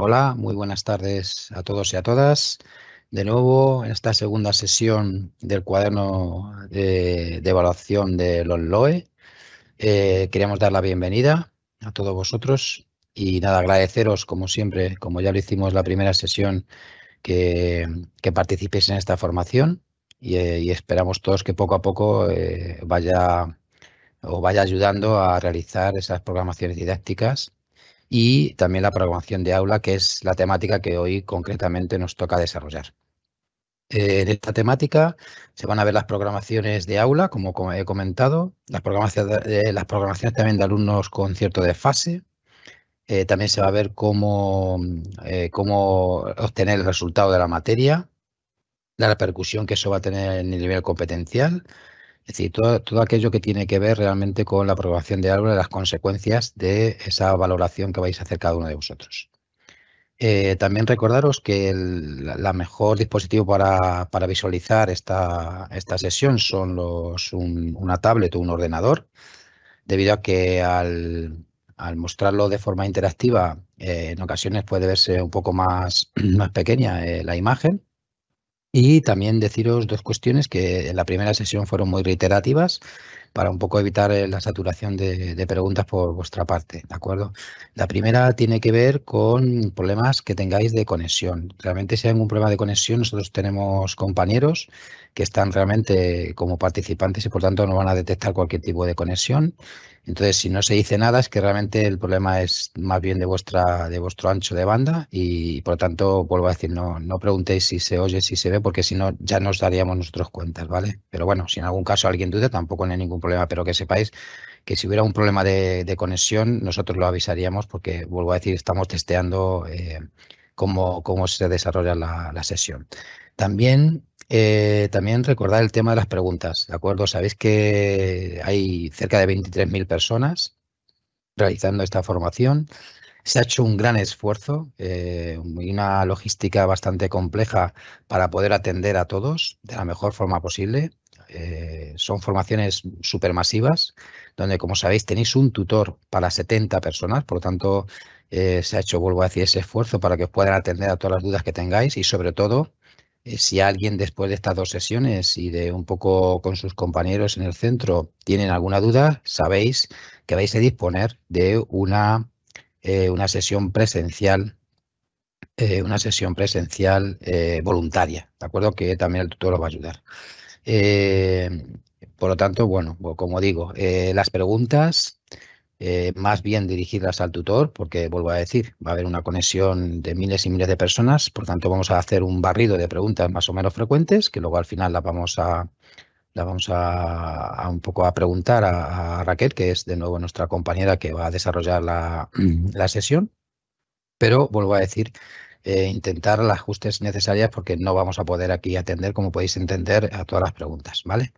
Hola, muy buenas tardes a todos y a todas. De nuevo, en esta segunda sesión del cuaderno de evaluación de los LOE, queríamos dar la bienvenida a todos vosotros y nada, agradeceros como siempre, como ya lo hicimos la primera sesión, que, que participéis en esta formación y esperamos todos que poco a poco vaya ayudando a realizar esas programaciones didácticas y también la programación de aula, que es la temática que hoy concretamente nos toca desarrollar. En esta temática se van a ver las programaciones de aula, como he comentado, las programaciones también de alumnos con cierto desfase. También se va a ver cómo obtener el resultado de la materia, la repercusión que eso va a tener en el nivel competencial, es decir, todo aquello que tiene que ver realmente con la programación de aula y las consecuencias de esa valoración que vais a hacer cada uno de vosotros. También recordaros que la mejor dispositivo para visualizar esta sesión son una tablet o un ordenador, debido a que al mostrarlo de forma interactiva, en ocasiones puede verse un poco más pequeña la imagen. Y también deciros dos cuestiones que en la primera sesión fueron muy reiterativas para un poco evitar la saturación de preguntas por vuestra parte, ¿de acuerdo? La primera tiene que ver con problemas que tengáis de conexión. Realmente si hay algún problema de conexión, nosotros tenemos compañeros que están realmente como participantes y por tanto no van a detectar cualquier tipo de conexión. Entonces, si no se dice nada, es que realmente el problema es más bien de vuestro ancho de banda y por lo tanto, vuelvo a decir, no preguntéis si se oye, si se ve, porque si no, ya nos daríamos nosotros cuentas, ¿vale? Pero bueno, si en algún caso alguien duda, tampoco no hay ningún problema, pero que sepáis que si hubiera un problema de conexión, nosotros lo avisaríamos porque, vuelvo a decir, estamos testeando cómo se desarrolla la sesión. También recordar el tema de las preguntas, ¿de acuerdo? Sabéis que hay cerca de 23.000 personas realizando esta formación. Se ha hecho un gran esfuerzo y una logística bastante compleja para poder atender a todos de la mejor forma posible. Son formaciones supermasivas, donde, como sabéis, tenéis un tutor para 70 personas, por lo tanto, se ha hecho, vuelvo a decir, ese esfuerzo para que os puedan atender a todas las dudas que tengáis y, sobre todo, si alguien después de estas dos sesiones y de un poco con sus compañeros en el centro tienen alguna duda, sabéis que vais a disponer de una sesión presencial voluntaria, ¿de acuerdo? Que también el tutor os va a ayudar. Eh, por lo tanto, bueno, como digo, las preguntas más bien dirigirlas al tutor, porque vuelvo a decir, va a haber una conexión de miles y miles de personas, por tanto vamos a hacer un barrido de preguntas más o menos frecuentes, que luego al final las vamos a un poco a preguntar a Raquel, que es de nuevo nuestra compañera que va a desarrollar la sesión, pero vuelvo a decir, intentar las ajustes necesarias porque no vamos a poder aquí atender, como podéis entender, a todas las preguntas, ¿vale?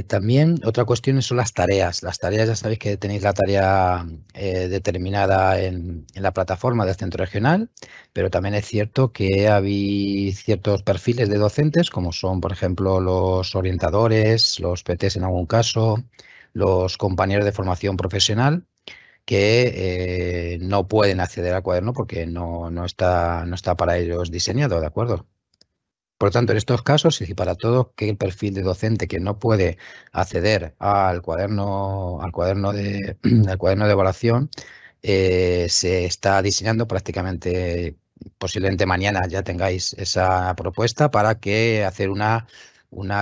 También otra cuestión son las tareas. Las tareas, ya sabéis que tenéis la tarea determinada en la plataforma del centro regional, pero también es cierto que hay ciertos perfiles de docentes, como son, por ejemplo, los orientadores, los PTs en algún caso, los compañeros de formación profesional, que no pueden acceder al cuaderno porque no está para ellos diseñado, ¿de acuerdo? Por lo tanto, en estos casos, y para todo aquel perfil de docente que no puede acceder al cuaderno de evaluación, se está diseñando prácticamente, posiblemente mañana ya tengáis esa propuesta para que hacer una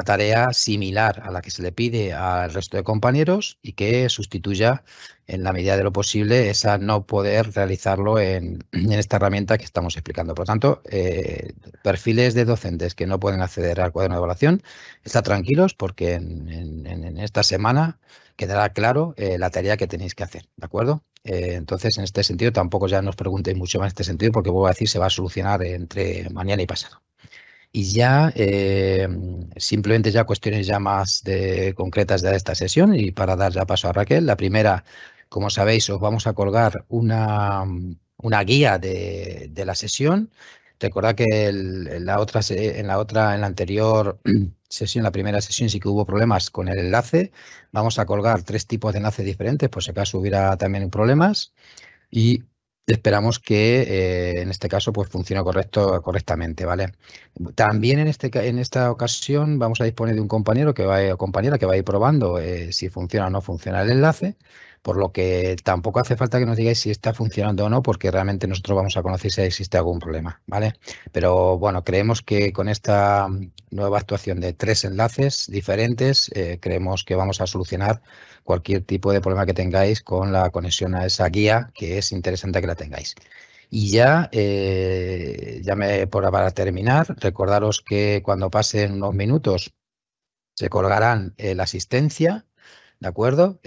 tarea similar a la que se le pide al resto de compañeros y que sustituya en la medida de lo posible esa no poder realizarlo en esta herramienta que estamos explicando. Por lo tanto, perfiles de docentes que no pueden acceder al cuaderno de evaluación, estad tranquilos porque en esta semana quedará claro la tarea que tenéis que hacer, ¿de acuerdo? Entonces, en este sentido, tampoco ya nos preguntéis mucho más en este sentido porque, vuelvo a decir, se va a solucionar entre mañana y pasado. Y ya simplemente ya cuestiones ya más concretas de esta sesión y para dar ya paso a Raquel. La primera, como sabéis, os vamos a colgar una guía de la sesión. Recordad que en la anterior sesión, la primera sesión, sí que hubo problemas con el enlace. Vamos a colgar 3 tipos de enlaces diferentes, por si acaso hubiera también problemas. Y esperamos que en este caso pues funcione correctamente, ¿vale? También en esta ocasión vamos a disponer de un compañero o compañera que va a ir probando si funciona o no funciona el enlace, por lo que tampoco hace falta que nos digáis si está funcionando o no, porque realmente nosotros vamos a conocer si existe algún problema, ¿vale? Pero bueno, creemos que con esta nueva actuación de 3 enlaces diferentes, creemos que vamos a solucionar cualquier tipo de problema que tengáis con la conexión a esa guía, que es interesante que la tengáis. Y ya, para terminar, recordaros que cuando pasen unos minutos se colgarán la asistencia, ¿de acuerdo?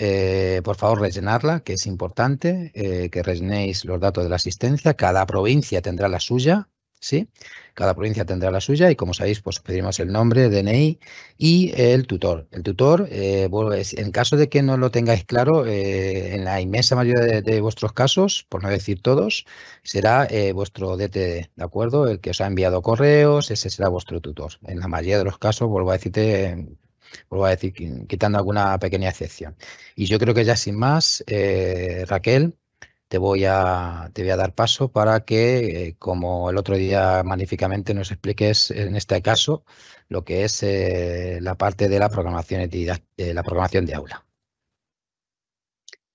Por favor, rellenarla, que es importante, que rellenéis los datos de la asistencia. Cada provincia tendrá la suya, ¿sí? Cada provincia tendrá la suya y, como sabéis, pues pedimos el nombre, DNI y el tutor. El tutor, en caso de que no lo tengáis claro, en la inmensa mayoría de vuestros casos, por no decir todos, será vuestro DTD, ¿de acuerdo? El que os ha enviado correos, ese será vuestro tutor. En la mayoría de los casos, vuelvo a decir, quitando alguna pequeña excepción. Y yo creo que ya sin más, Raquel, te voy a dar paso para que, como el otro día magníficamente, nos expliques en este caso lo que es la parte de la programación, la programación de aula.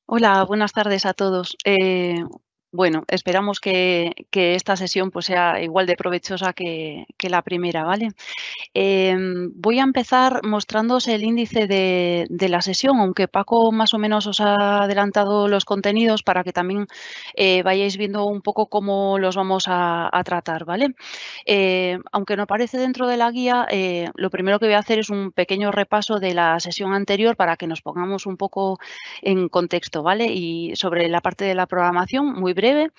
Hola, buenas tardes a todos. Bueno, esperamos que esta sesión pues, sea igual de provechosa que la primera, ¿vale? Voy a empezar mostrándoos el índice de la sesión, aunque Paco más o menos os ha adelantado los contenidos para que también vayáis viendo un poco cómo los vamos a tratar, ¿vale? Aunque no aparece dentro de la guía, lo primero que voy a hacer es un pequeño repaso de la sesión anterior para que nos pongamos un poco en contexto, ¿vale? Y sobre la parte de la programación, muy breve,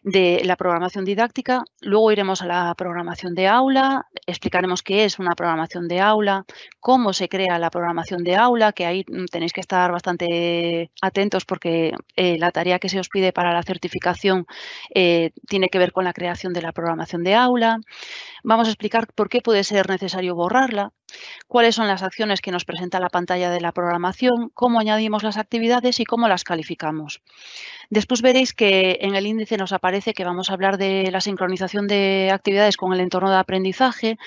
de la programación didáctica. Luego iremos a la programación de aula, explicaremos qué es una programación de aula, cómo se crea la programación de aula, que ahí tenéis que estar bastante atentos porque la tarea que se os pide para la certificación tiene que ver con la creación de la programación de aula. Vamos a explicar por qué puede ser necesario borrarla, cuáles son las acciones que nos presenta la pantalla de la programación, cómo añadimos las actividades y cómo las calificamos. Después veréis que en el índice nos aparece que vamos a hablar de la sincronización de actividades con el entorno de aprendizaje,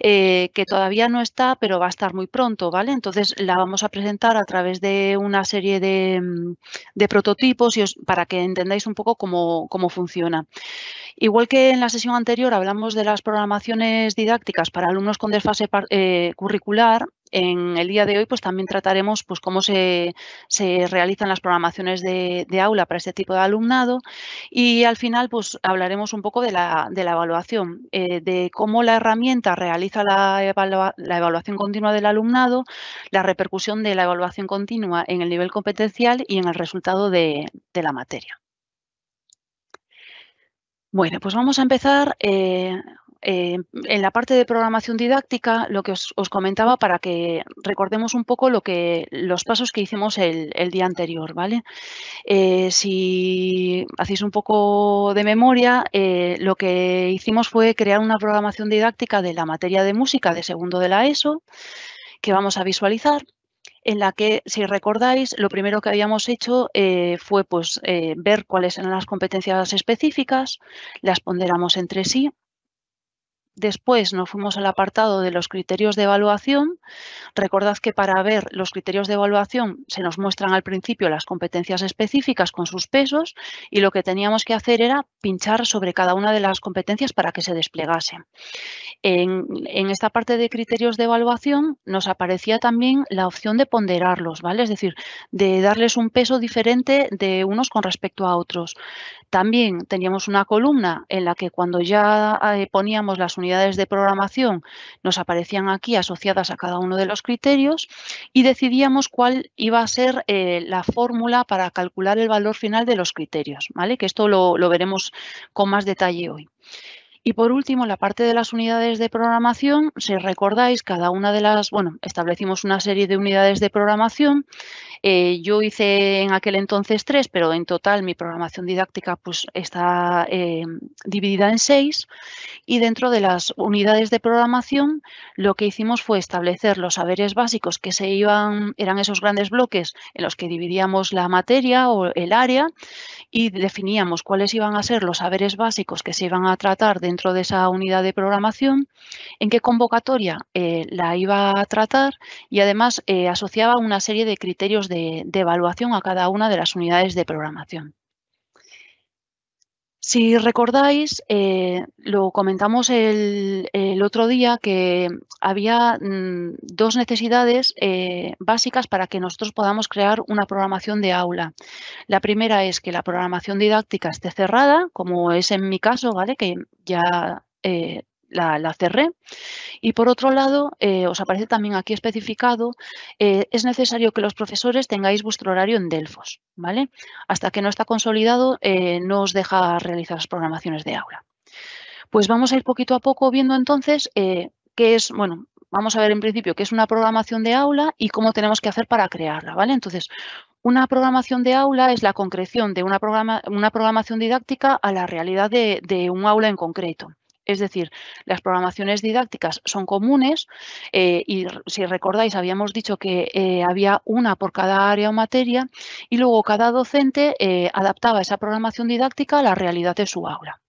que todavía no está, pero va a estar muy pronto, ¿vale? Entonces la vamos a presentar a través de una serie de prototipos para que entendáis un poco cómo funciona. Igual que en la sesión anterior hablamos de las programaciones didácticas para alumnos con desfase curricular, en el día de hoy pues también trataremos pues cómo se realizan las programaciones de aula para este tipo de alumnado y al final pues hablaremos un poco de la evaluación, de cómo la herramienta realiza la evaluación continua del alumnado, la repercusión de la evaluación continua en el nivel competencial y en el resultado de la materia. Bueno, pues vamos a empezar en la parte de programación didáctica, lo que os comentaba para que recordemos un poco los pasos que hicimos el día anterior, ¿vale? Si hacéis un poco de memoria, lo que hicimos fue crear una programación didáctica de la materia de música de segundo de la ESO, que vamos a visualizar, en la que, si recordáis, lo primero que habíamos hecho fue pues, ver cuáles eran las competencias específicas, las ponderamos entre sí. Después nos fuimos al apartado de los criterios de evaluación. Recordad que para ver los criterios de evaluación se nos muestran al principio las competencias específicas con sus pesos y lo que teníamos que hacer era pinchar sobre cada una de las competencias para que se desplegase. En esta parte de criterios de evaluación nos aparecía también la opción de ponderarlos, ¿vale? Es decir, de darles un peso diferente de unos con respecto a otros. También teníamos una columna en la que cuando ya poníamos las unidades de programación nos aparecían aquí asociadas a cada uno de los criterios y decidíamos cuál iba a ser la fórmula para calcular el valor final de los criterios, ¿vale? Que esto lo veremos con más detalle hoy. Y por último, la parte de las unidades de programación, si recordáis, cada una de las, bueno, establecimos una serie de unidades de programación. Yo hice en aquel entonces 3, pero en total mi programación didáctica pues, está dividida en 6. Y dentro de las unidades de programación, lo que hicimos fue establecer los saberes básicos que eran esos grandes bloques en los que dividíamos la materia o el área, y definíamos cuáles iban a ser los saberes básicos que se iban a tratar dentro de esa unidad de programación, en qué convocatoria la iba a tratar, y además asociaba una serie de criterios de evaluación a cada una de las unidades de programación. Si recordáis, lo comentamos el otro día, que había 2 necesidades básicas para que nosotros podamos crear una programación de aula. La primera es que la programación didáctica esté cerrada, como es en mi caso, ¿vale? Que ya la cerré. Y por otro lado, os aparece también aquí especificado, es necesario que los profesores tengáis vuestro horario en Delfos, ¿vale? Hasta que no está consolidado, no os deja realizar las programaciones de aula. Pues vamos a ir poquito a poco viendo entonces qué es, bueno, vamos a ver en principio qué es una programación de aula y cómo tenemos que hacer para crearla, ¿vale? Entonces, una programación de aula es la concreción de una programación didáctica a la realidad de un aula en concreto. Es decir, las programaciones didácticas son comunes y si recordáis habíamos dicho que había una por cada área o materia, y luego cada docente adaptaba esa programación didáctica a la realidad de su aula.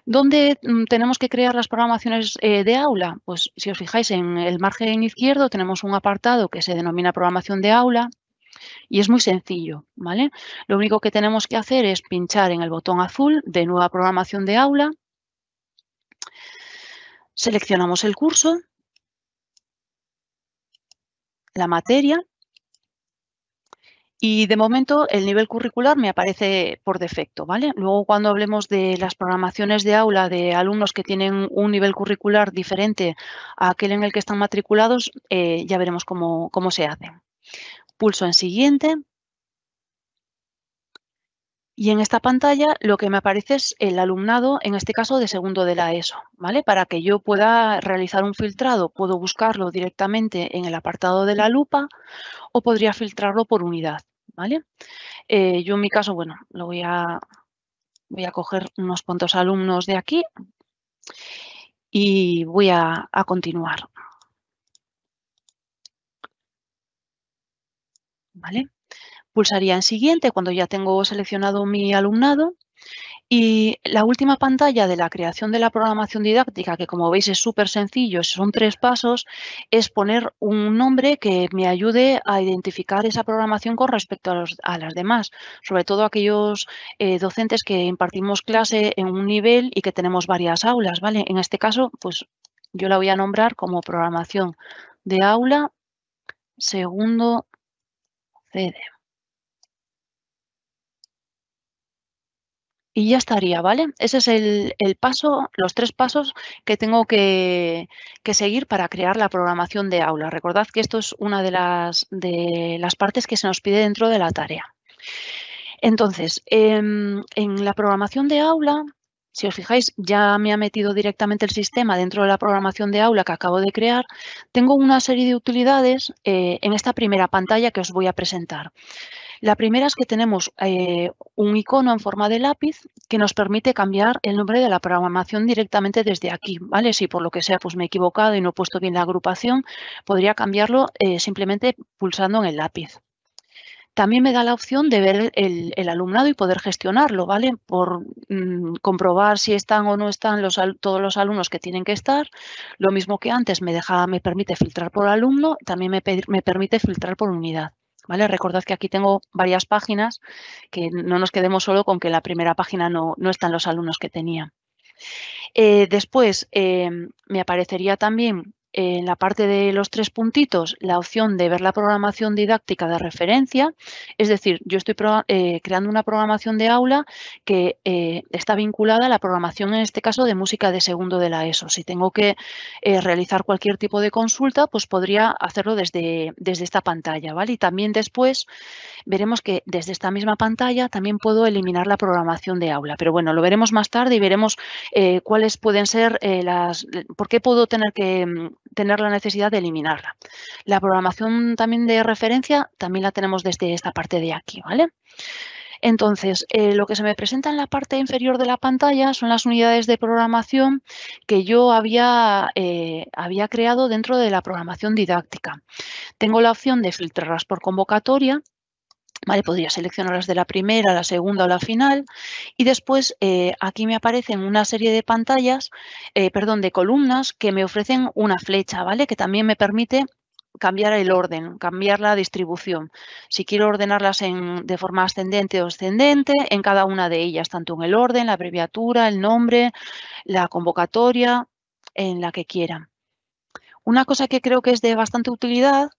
¿Dónde tenemos que crear las programaciones de aula? Pues si os fijáis en el margen izquierdo tenemos un apartado que se denomina programación de aula. Y es muy sencillo, ¿vale? Lo único que tenemos que hacer es pinchar en el botón azul de nueva programación de aula, seleccionamos el curso, la materia, y de momento el nivel curricular me aparece por defecto, ¿vale? Luego, cuando hablemos de las programaciones de aula de alumnos que tienen un nivel curricular diferente a aquel en el que están matriculados, ya veremos cómo se hacen. Pulso en siguiente. Y en esta pantalla lo que me aparece es el alumnado, en este caso de segundo de la ESO, ¿vale? Para que yo pueda realizar un filtrado, puedo buscarlo directamente en el apartado de la lupa o podría filtrarlo por unidad, ¿vale? Yo en mi caso, bueno, voy a coger unos cuantos alumnos de aquí y voy a continuar, ¿vale? Pulsaría en siguiente cuando ya tengo seleccionado mi alumnado. Y la última pantalla de la creación de la programación didáctica, que como veis es súper sencillo, son 3 pasos, es poner un nombre que me ayude a identificar esa programación con respecto a las demás, sobre todo aquellos docentes que impartimos clase en un nivel y que tenemos varias aulas, ¿vale? En este caso, pues yo la voy a nombrar como programación de aula segundo CD. Y ya estaría, ¿vale? Ese es el paso, los 3 pasos que tengo que seguir para crear la programación de aula. Recordad que esto es una de las partes que se nos pide dentro de la tarea. Entonces, en la programación de aula, si os fijáis, ya me ha metido directamente el sistema dentro de la programación de aula que acabo de crear. Tengo una serie de utilidades en esta primera pantalla que os voy a presentar. La primera es que tenemos un icono en forma de lápiz que nos permite cambiar el nombre de la programación directamente desde aquí, ¿vale? Si por lo que sea pues me he equivocado y no he puesto bien la agrupación, podría cambiarlo simplemente pulsando en el lápiz. También me da la opción de ver el alumnado y poder gestionarlo, ¿vale? Por comprobar si están o no están todos los alumnos que tienen que estar. Lo mismo que antes, me permite filtrar por alumno, también me permite filtrar por unidad. ¿Vale? Recordad que aquí tengo varias páginas, que no nos quedemos solo con que en la primera página no están los alumnos que tenía. Después me aparecería también en la parte de los 3 puntitos la opción de ver la programación didáctica de referencia, es decir, yo estoy creando una programación de aula que está vinculada a la programación, en este caso, de música de segundo de la ESO. Si tengo que realizar cualquier tipo de consulta, pues podría hacerlo desde esta pantalla, ¿vale? Y también después veremos que desde esta misma pantalla también puedo eliminar la programación de aula. Pero bueno, lo veremos más tarde y veremos cuáles pueden ser por qué puedo tener la necesidad de eliminarla. La programación también de referencia también la tenemos desde esta parte de aquí, ¿vale? Entonces, lo que se me presenta en la parte inferior de la pantalla son las unidades de programación que yo había creado dentro de la programación didáctica. Tengo la opción de filtrarlas por convocatoria. Vale, podría seleccionarlas de la primera, la segunda o la final. Y después aquí me aparecen una serie de de columnas que me ofrecen una flecha, ¿vale? Que también me permite cambiar el orden, cambiar la distribución. Si quiero ordenarlas de forma ascendente o descendente, en cada una de ellas, tanto en el orden, la abreviatura, el nombre, la convocatoria, en la que quiera. Una cosa que creo que es de bastante utilidad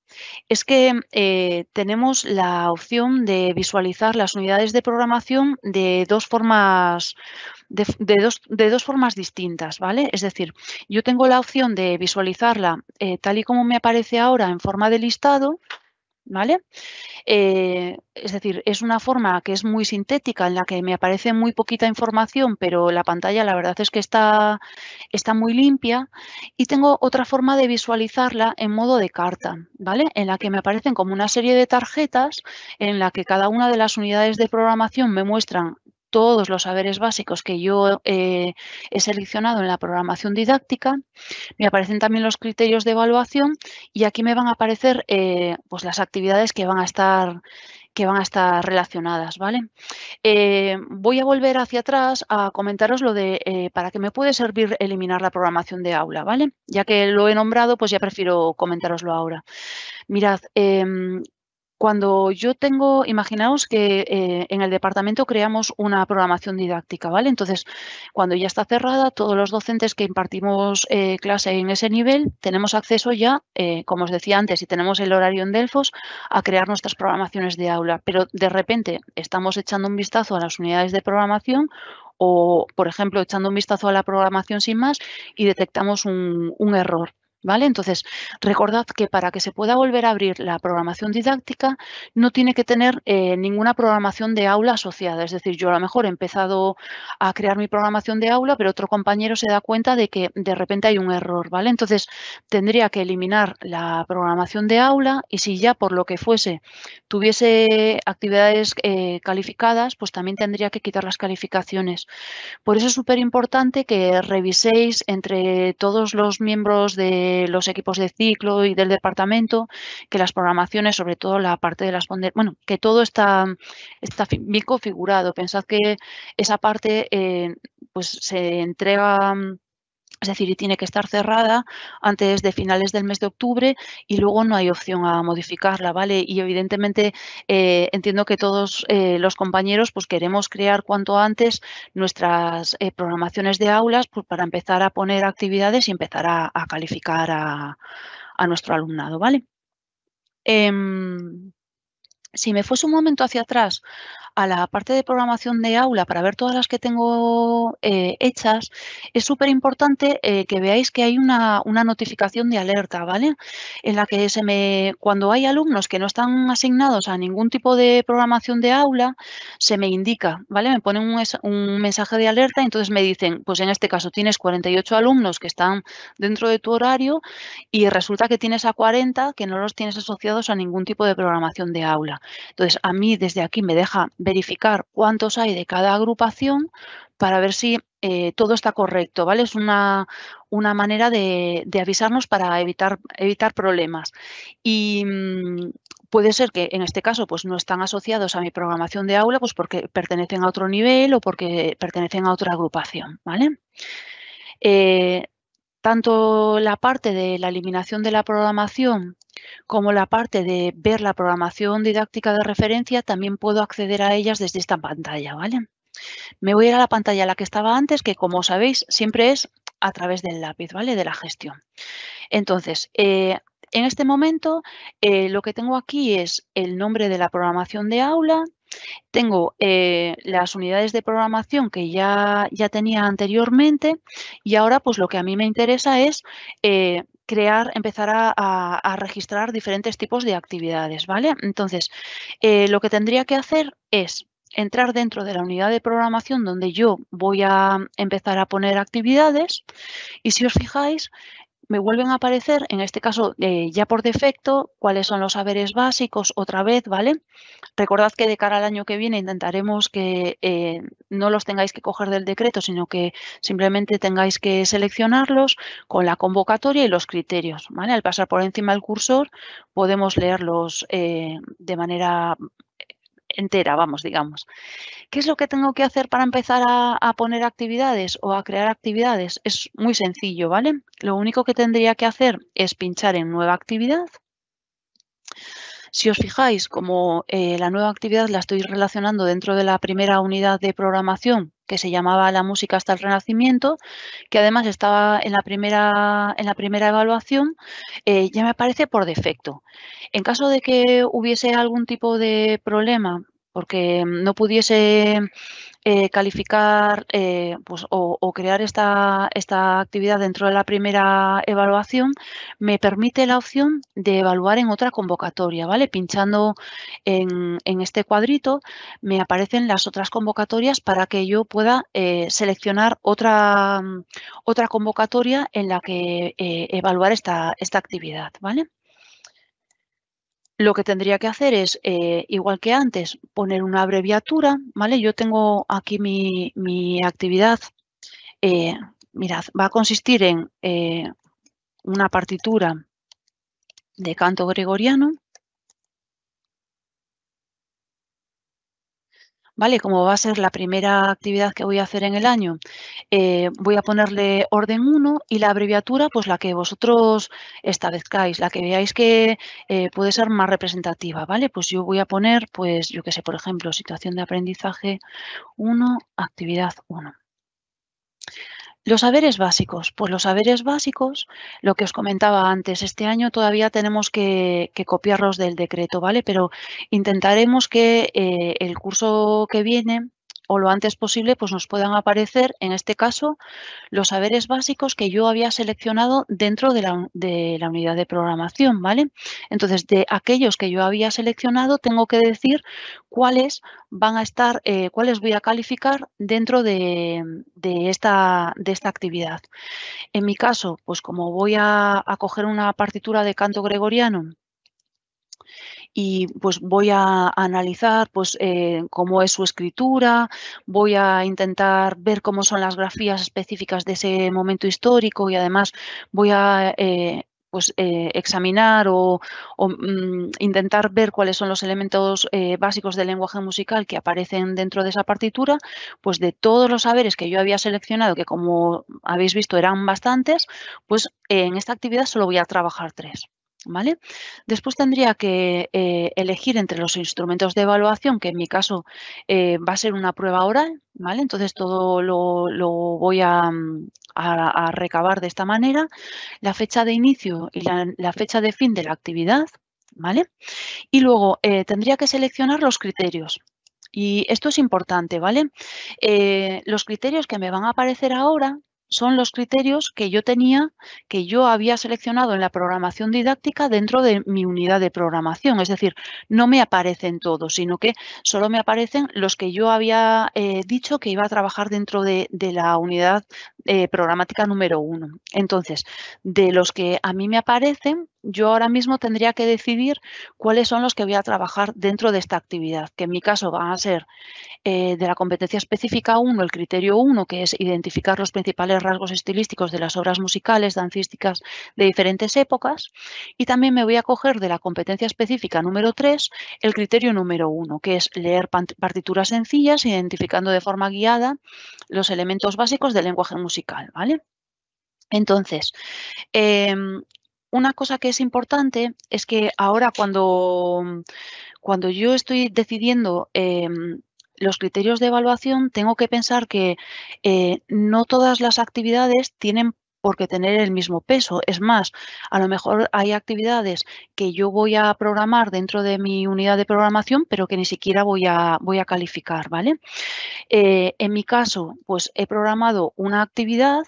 es que tenemos la opción de visualizar las unidades de programación de dos formas, de dos formas distintas, ¿vale? Es decir, yo tengo la opción de visualizarla tal y como me aparece ahora en forma de listado, ¿vale? Es decir, es una forma que es muy sintética, en la que me aparece muy poquita información, pero la pantalla la verdad es que está muy limpia. Y tengo otra forma de visualizarla en modo de carta, ¿vale? En la que me aparecen como una serie de tarjetas en la que cada una de las unidades de programación me muestran todos los saberes básicos que yo he seleccionado en la programación didáctica. Me aparecen también los criterios de evaluación y aquí me van a aparecer pues las actividades que van a estar relacionadas, ¿vale? Voy a volver hacia atrás a comentaros lo de para qué me puede servir eliminar la programación de aula, ¿vale? Ya que lo he nombrado, pues ya prefiero comentároslo ahora. Mirad, cuando yo imaginaos que en el departamento creamos una programación didáctica, ¿vale? Entonces, cuando ya está cerrada, todos los docentes que impartimos clase en ese nivel tenemos acceso ya, como os decía antes, si tenemos el horario en Delfos, a crear nuestras programaciones de aula. Pero de repente estamos echando un vistazo a las unidades de programación o, por ejemplo, echando un vistazo a la programación sin más y detectamos un error. ¿Vale? Entonces, recordad que para que se pueda volver a abrir la programación didáctica no tiene que tener ninguna programación de aula asociada. Es decir, yo a lo mejor he empezado a crear mi programación de aula, pero otro compañero se da cuenta de que de repente hay un error, ¿vale? Entonces, tendría que eliminar la programación de aula y si ya por lo que fuese tuviese actividades calificadas, pues también tendría que quitar las calificaciones. Por eso es súper importante que reviséis entre todos los miembros de los equipos de ciclo y del departamento que las programaciones, sobre todo la parte de las bueno, que todo está bien configurado. Pensad que esa parte pues se entrega, es decir, y tiene que estar cerrada antes de finales del mes de octubre y luego no hay opción a modificarla, ¿vale? Y evidentemente entiendo que todos los compañeros pues queremos crear cuanto antes nuestras programaciones de aulas pues, para empezar a poner actividades y empezar a calificar a nuestro alumnado, ¿vale? Si me fuese un momento hacia atrás a la parte de programación de aula para ver todas las que tengo hechas, es súper importante que veáis que hay una notificación de alerta, ¿vale? En la que cuando hay alumnos que no están asignados a ningún tipo de programación de aula, se me indica, ¿vale? Me ponen un mensaje de alerta y entonces me dicen, pues en este caso tienes 48 alumnos que están dentro de tu horario y resulta que tienes a 40 que no los tienes asociados a ningún tipo de programación de aula. Entonces, a mí desde aquí me deja verificar cuántos hay de cada agrupación para ver si todo está correcto, ¿vale? Es una manera de avisarnos para evitar problemas. Y puede ser que en este caso pues no están asociados a mi programación de aula pues porque pertenecen a otro nivel o porque pertenecen a otra agrupación, ¿vale? Tanto la parte de la eliminación de la programación como la parte de ver la programación didáctica de referencia, también puedo acceder a ellas desde esta pantalla, ¿vale? Me voy a ir a la pantalla a la que estaba antes, que como sabéis siempre es a través del lápiz, ¿vale? De la gestión. Entonces, en este momento, lo que tengo aquí es el nombre de la programación de aula, tengo las unidades de programación que ya tenía anteriormente y ahora pues lo que a mí me interesa es empezar a registrar diferentes tipos de actividades, ¿vale? Entonces, lo que tendría que hacer es entrar dentro de la unidad de programación donde yo voy a empezar a poner actividades y si os fijáis, me vuelven a aparecer, en este caso ya por defecto, cuáles son los saberes básicos otra vez, ¿vale? Recordad que de cara al año que viene intentaremos que no los tengáis que coger del decreto, sino que simplemente tengáis que seleccionarlos con la convocatoria y los criterios, ¿vale? Al pasar por encima del cursor podemos leerlos de manera entera, vamos, digamos. ¿Qué es lo que tengo que hacer para empezar a poner actividades o a crear actividades? Es muy sencillo, ¿vale? Lo único que tendría que hacer es pinchar en nueva actividad. Si os fijáis, como la nueva actividad la estoy relacionando dentro de la primera unidad de programación que se llamaba La música hasta el Renacimiento, que además estaba en la primera evaluación, ya me aparece por defecto. En caso de que hubiese algún tipo de problema porque no pudiese calificar pues, o crear esta actividad dentro de la primera evaluación, me permite la opción de evaluar en otra convocatoria, ¿vale? Pinchando en este cuadrito me aparecen las otras convocatorias para que yo pueda seleccionar otra convocatoria en la que evaluar esta actividad, ¿vale? Lo que tendría que hacer es, igual que antes, poner una abreviatura, ¿vale? Yo tengo aquí mi actividad, mirad, va a consistir en una partitura de canto gregoriano, ¿vale? Como va a ser la primera actividad que voy a hacer en el año, voy a ponerle orden 1 y la abreviatura, pues la que vosotros establezcáis, la que veáis que puede ser más representativa, ¿vale? Pues yo voy a poner, pues yo qué sé, por ejemplo, situación de aprendizaje 1, actividad 1. Los saberes básicos. Pues los saberes básicos, lo que os comentaba antes, este año todavía tenemos que copiarlos del decreto, ¿vale? Pero intentaremos que el curso que viene o lo antes posible, pues nos puedan aparecer, en este caso, los saberes básicos que yo había seleccionado dentro de la unidad de programación, ¿vale? Entonces, de aquellos que yo había seleccionado, tengo que decir cuáles van a estar, cuáles voy a calificar dentro de esta actividad. En mi caso, pues como voy a coger una partitura de canto gregoriano y pues voy a analizar pues, cómo es su escritura, voy a intentar ver cómo son las grafías específicas de ese momento histórico y además voy a pues, examinar o intentar ver cuáles son los elementos básicos del lenguaje musical que aparecen dentro de esa partitura, pues de todos los saberes que yo había seleccionado, que como habéis visto eran bastantes, pues en esta actividad solo voy a trabajar 3. ¿Vale? Después tendría que elegir entre los instrumentos de evaluación, que en mi caso va a ser una prueba oral, ¿vale? Entonces todo lo voy a recabar de esta manera, la fecha de inicio y la fecha de fin de la actividad, ¿vale? Y luego tendría que seleccionar los criterios. Y esto es importante, ¿vale? Los criterios que me van a aparecer ahora son los criterios que yo había seleccionado en la programación didáctica dentro de mi unidad de programación. Es decir, no me aparecen todos, sino que solo me aparecen los que yo había dicho que iba a trabajar dentro de la unidad programática número 1. Entonces, de los que a mí me aparecen, yo ahora mismo tendría que decidir cuáles son los que voy a trabajar dentro de esta actividad, que en mi caso van a ser de la competencia específica 1, el criterio 1, que es identificar los principales rasgos estilísticos de las obras musicales, dancísticas de diferentes épocas. Y también me voy a coger de la competencia específica número 3, el criterio número 1, que es leer partituras sencillas, identificando de forma guiada los elementos básicos del lenguaje musical, ¿vale? Entonces, una cosa que es importante es que ahora cuando yo estoy decidiendo los criterios de evaluación tengo que pensar que no todas las actividades tienen por qué tener el mismo peso. Es más, a lo mejor hay actividades que yo voy a programar dentro de mi unidad de programación, pero que ni siquiera voy a calificar, ¿vale? En mi caso, pues he programado una actividad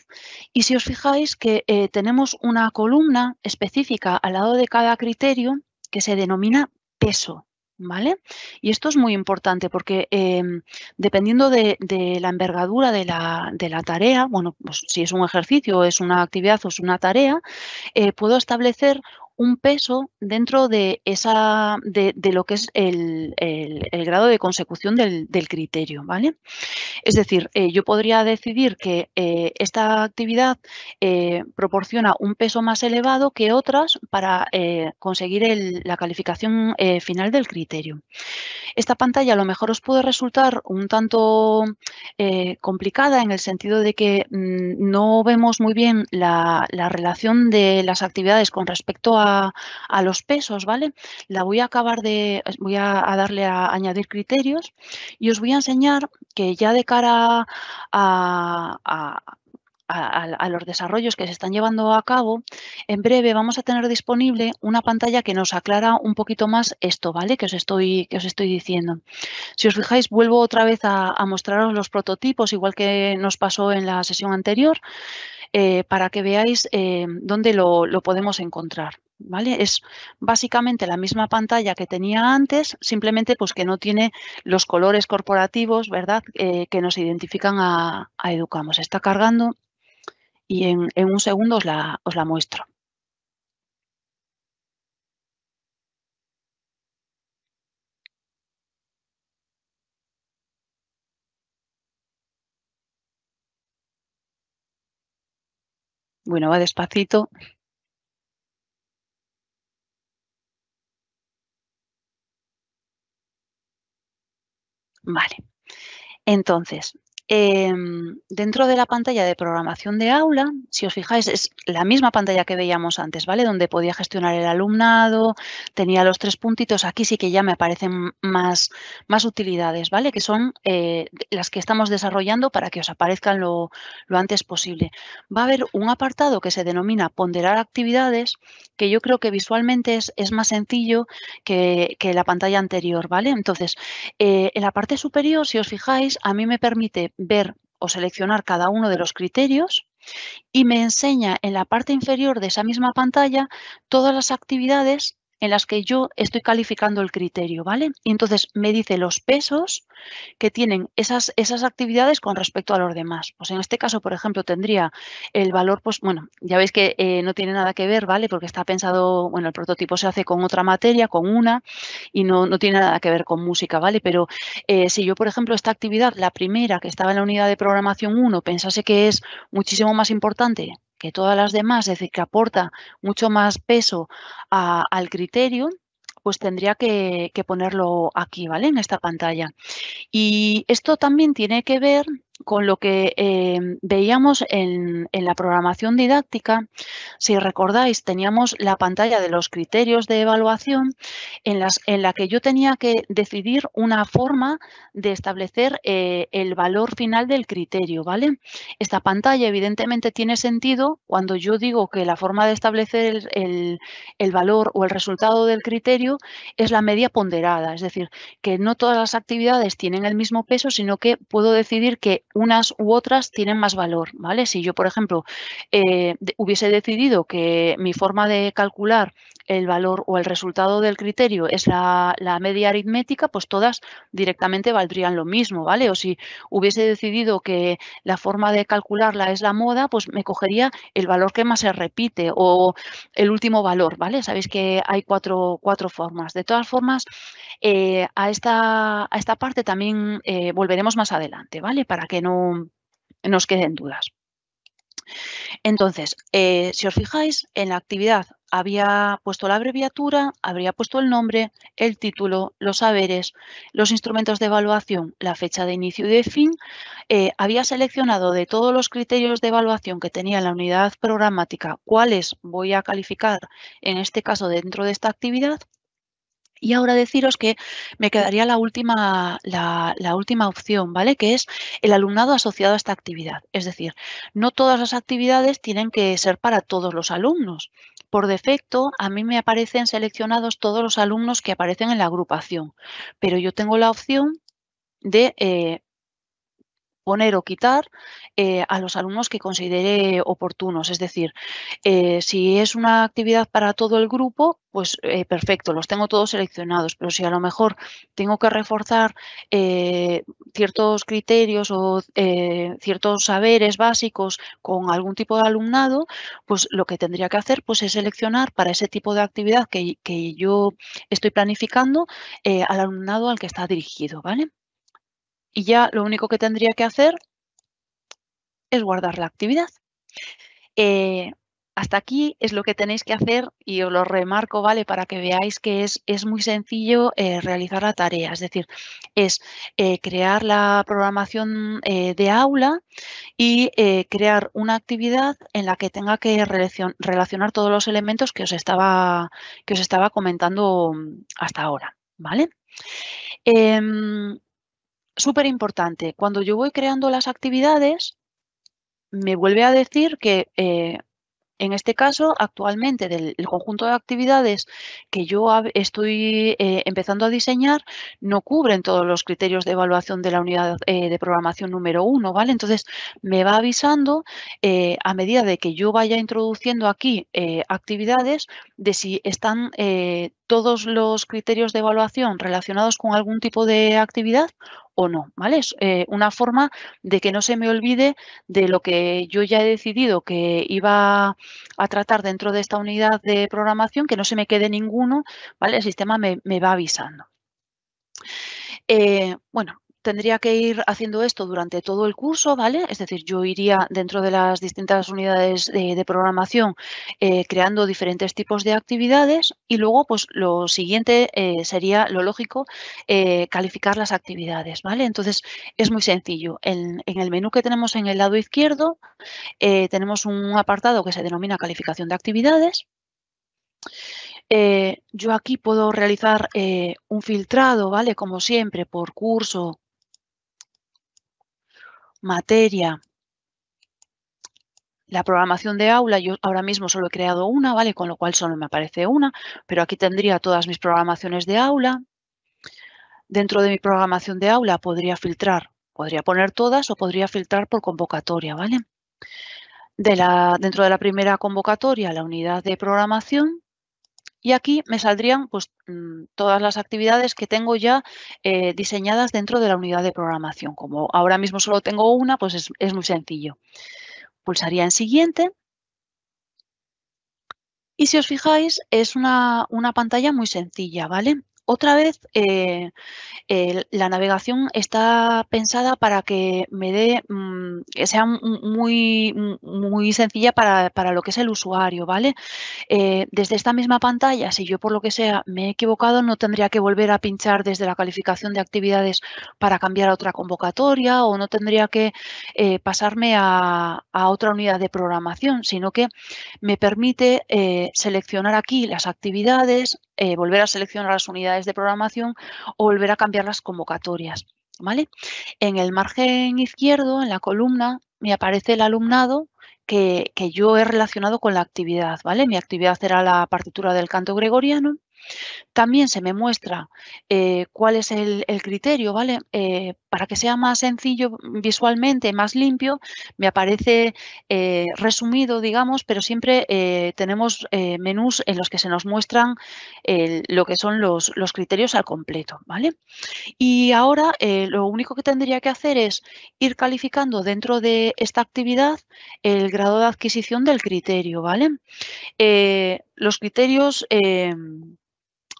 y si os fijáis que tenemos una columna específica al lado de cada criterio que se denomina peso. ¿Vale? Y esto es muy importante porque dependiendo de la envergadura de la tarea, bueno, pues si es un ejercicio, es una actividad o es una tarea, puedo establecer un peso dentro de lo que es el grado de consecución del criterio, ¿vale? Es decir, yo podría decidir que esta actividad proporciona un peso más elevado que otras para conseguir la calificación final del criterio. Esta pantalla a lo mejor os puede resultar un tanto complicada en el sentido de que no vemos muy bien la relación de las actividades con respecto a los pesos, ¿vale? Voy a darle a añadir criterios y os voy a enseñar que ya de cara a los desarrollos que se están llevando a cabo, en breve vamos a tener disponible una pantalla que nos aclara un poquito más esto, ¿vale? Que os estoy diciendo. Si os fijáis, vuelvo otra vez a mostraros los prototipos, igual que nos pasó en la sesión anterior, para que veáis dónde lo podemos encontrar. ¿Vale? Es básicamente la misma pantalla que tenía antes, simplemente pues que no tiene los colores corporativos, ¿verdad? Que nos identifican a Educamos. Está cargando y en un segundo os la muestro. Bueno, va despacito. Vale. Entonces, dentro de la pantalla de programación de aula, si os fijáis, es la misma pantalla que veíamos antes, ¿vale? Donde podía gestionar el alumnado, tenía los 3 puntitos. Aquí sí que ya me aparecen más utilidades, ¿vale? Que son las que estamos desarrollando para que os aparezcan lo antes posible. Va a haber un apartado que se denomina ponderar actividades, que yo creo que visualmente es más sencillo que la pantalla anterior, ¿vale? Entonces, en la parte superior, si os fijáis, a mí me permite ver o seleccionar cada uno de los criterios y me enseña en la parte inferior de esa misma pantalla todas las actividades en las que yo estoy calificando el criterio, ¿vale? Y entonces me dice los pesos que tienen esas actividades con respecto a los demás. Pues en este caso, por ejemplo, tendría el valor, pues bueno, ya veis que no tiene nada que ver, ¿vale? Porque está pensado, bueno, el prototipo se hace con otra materia, con una, y no tiene nada que ver con música, ¿vale? Pero si yo, por ejemplo, esta actividad, la primera que estaba en la unidad de programación 1, pensase que es muchísimo más importante que todas las demás, es decir, que aporta mucho más peso al criterio, pues tendría que ponerlo aquí, ¿vale? En esta pantalla. Y esto también tiene que ver con lo que veíamos en la programación didáctica. Si recordáis, teníamos la pantalla de los criterios de evaluación en la que yo tenía que decidir una forma de establecer el valor final del criterio, ¿vale? Esta pantalla evidentemente tiene sentido cuando yo digo que la forma de establecer el valor o el resultado del criterio es la media ponderada, es decir, que no todas las actividades tienen el mismo peso, sino que puedo decidir que unas u otras tienen más valor, ¿vale? Si yo, por ejemplo, hubiese decidido que mi forma de calcular el valor o el resultado del criterio es la media aritmética, pues todas directamente valdrían lo mismo, ¿vale? O si hubiese decidido que la forma de calcularla es la moda, pues me cogería el valor que más se repite o el último valor, ¿vale? Sabéis que hay cuatro formas. De todas formas, a esta parte también volveremos más adelante, ¿vale? Para que no nos queden dudas. Entonces, si os fijáis, en la actividad había puesto la abreviatura, habría puesto el nombre, el título, los saberes, los instrumentos de evaluación, la fecha de inicio y de fin. Había seleccionado de todos los criterios de evaluación que tenía en la unidad programática cuáles voy a calificar, en este caso dentro de esta actividad. Y ahora deciros que me quedaría la última opción, ¿vale? Que es el alumnado asociado a esta actividad. Es decir, no todas las actividades tienen que ser para todos los alumnos. Por defecto, a mí me aparecen seleccionados todos los alumnos que aparecen en la agrupación, pero yo tengo la opción de poner o quitar a los alumnos que considere oportunos. Es decir, si es una actividad para todo el grupo, pues perfecto, los tengo todos seleccionados, pero si a lo mejor tengo que reforzar ciertos criterios o ciertos saberes básicos con algún tipo de alumnado, pues lo que tendría que hacer pues, es seleccionar para ese tipo de actividad que yo estoy planificando al alumnado al que está dirigido, ¿vale? Y ya lo único que tendría que hacer es guardar la actividad. Hasta aquí es lo que tenéis que hacer y os lo remarco, ¿vale? Para que veáis que es muy sencillo realizar la tarea. Es decir, es crear la programación de aula y crear una actividad en la que tenga que relacionar todos los elementos que os estaba comentando hasta ahora, ¿vale? Súper importante, cuando yo voy creando las actividades, me vuelve a decir que en este caso, actualmente, del conjunto de actividades que yo estoy empezando a diseñar, no cubren todos los criterios de evaluación de la unidad de programación número 1, ¿vale? Entonces, me va avisando a medida de que yo vaya introduciendo aquí actividades de si están todos los criterios de evaluación relacionados con algún tipo de actividad o no, ¿vale? Es una forma de que no se me olvide de lo que yo ya he decidido que iba a tratar dentro de esta unidad de programación, que no se me quede ninguno, ¿vale? El sistema me va avisando. Bueno, tendría que ir haciendo esto durante todo el curso, ¿vale? Es decir, yo iría dentro de las distintas unidades de programación creando diferentes tipos de actividades y luego, pues, lo siguiente sería, lo lógico, calificar las actividades, ¿vale? Entonces, es muy sencillo. En el menú que tenemos en el lado izquierdo, tenemos un apartado que se denomina calificación de actividades. Yo aquí puedo realizar un filtrado, ¿vale? Como siempre, por curso, materia, la programación de aula. Yo ahora mismo solo he creado una, ¿vale? Con lo cual solo me aparece una, pero aquí tendría todas mis programaciones de aula. Dentro de mi programación de aula podría filtrar, podría poner todas o podría filtrar por convocatoria, ¿vale? Dentro de la primera convocatoria, la unidad de programación. Y aquí me saldrían pues, todas las actividades que tengo ya diseñadas dentro de la unidad de programación. Como ahora mismo solo tengo una, pues es muy sencillo. Pulsaría en siguiente. Y si os fijáis, es una pantalla muy sencilla, ¿vale? Otra vez, la navegación está pensada para que me dé, que sea muy sencilla para lo que es el usuario, ¿vale? Desde esta misma pantalla, si yo por lo que sea me he equivocado, no tendría que volver a pinchar desde la calificación de actividades para cambiar a otra convocatoria o no tendría que pasarme a otra unidad de programación, sino que me permite seleccionar aquí las actividades, volver a seleccionar las unidades de programación o volver a cambiar las convocatorias, ¿vale? En el margen izquierdo, en la columna, me aparece el alumnado que yo he relacionado con la actividad, ¿vale? Mi actividad era la partitura del canto gregoriano. También se me muestra cuál es el criterio, ¿vale? Para que sea más sencillo visualmente, más limpio, me aparece resumido, digamos, pero siempre tenemos menús en los que se nos muestran lo que son los criterios al completo, ¿vale? Y ahora lo único que tendría que hacer es ir calificando dentro de esta actividad el grado de adquisición del criterio, ¿vale? Los criterios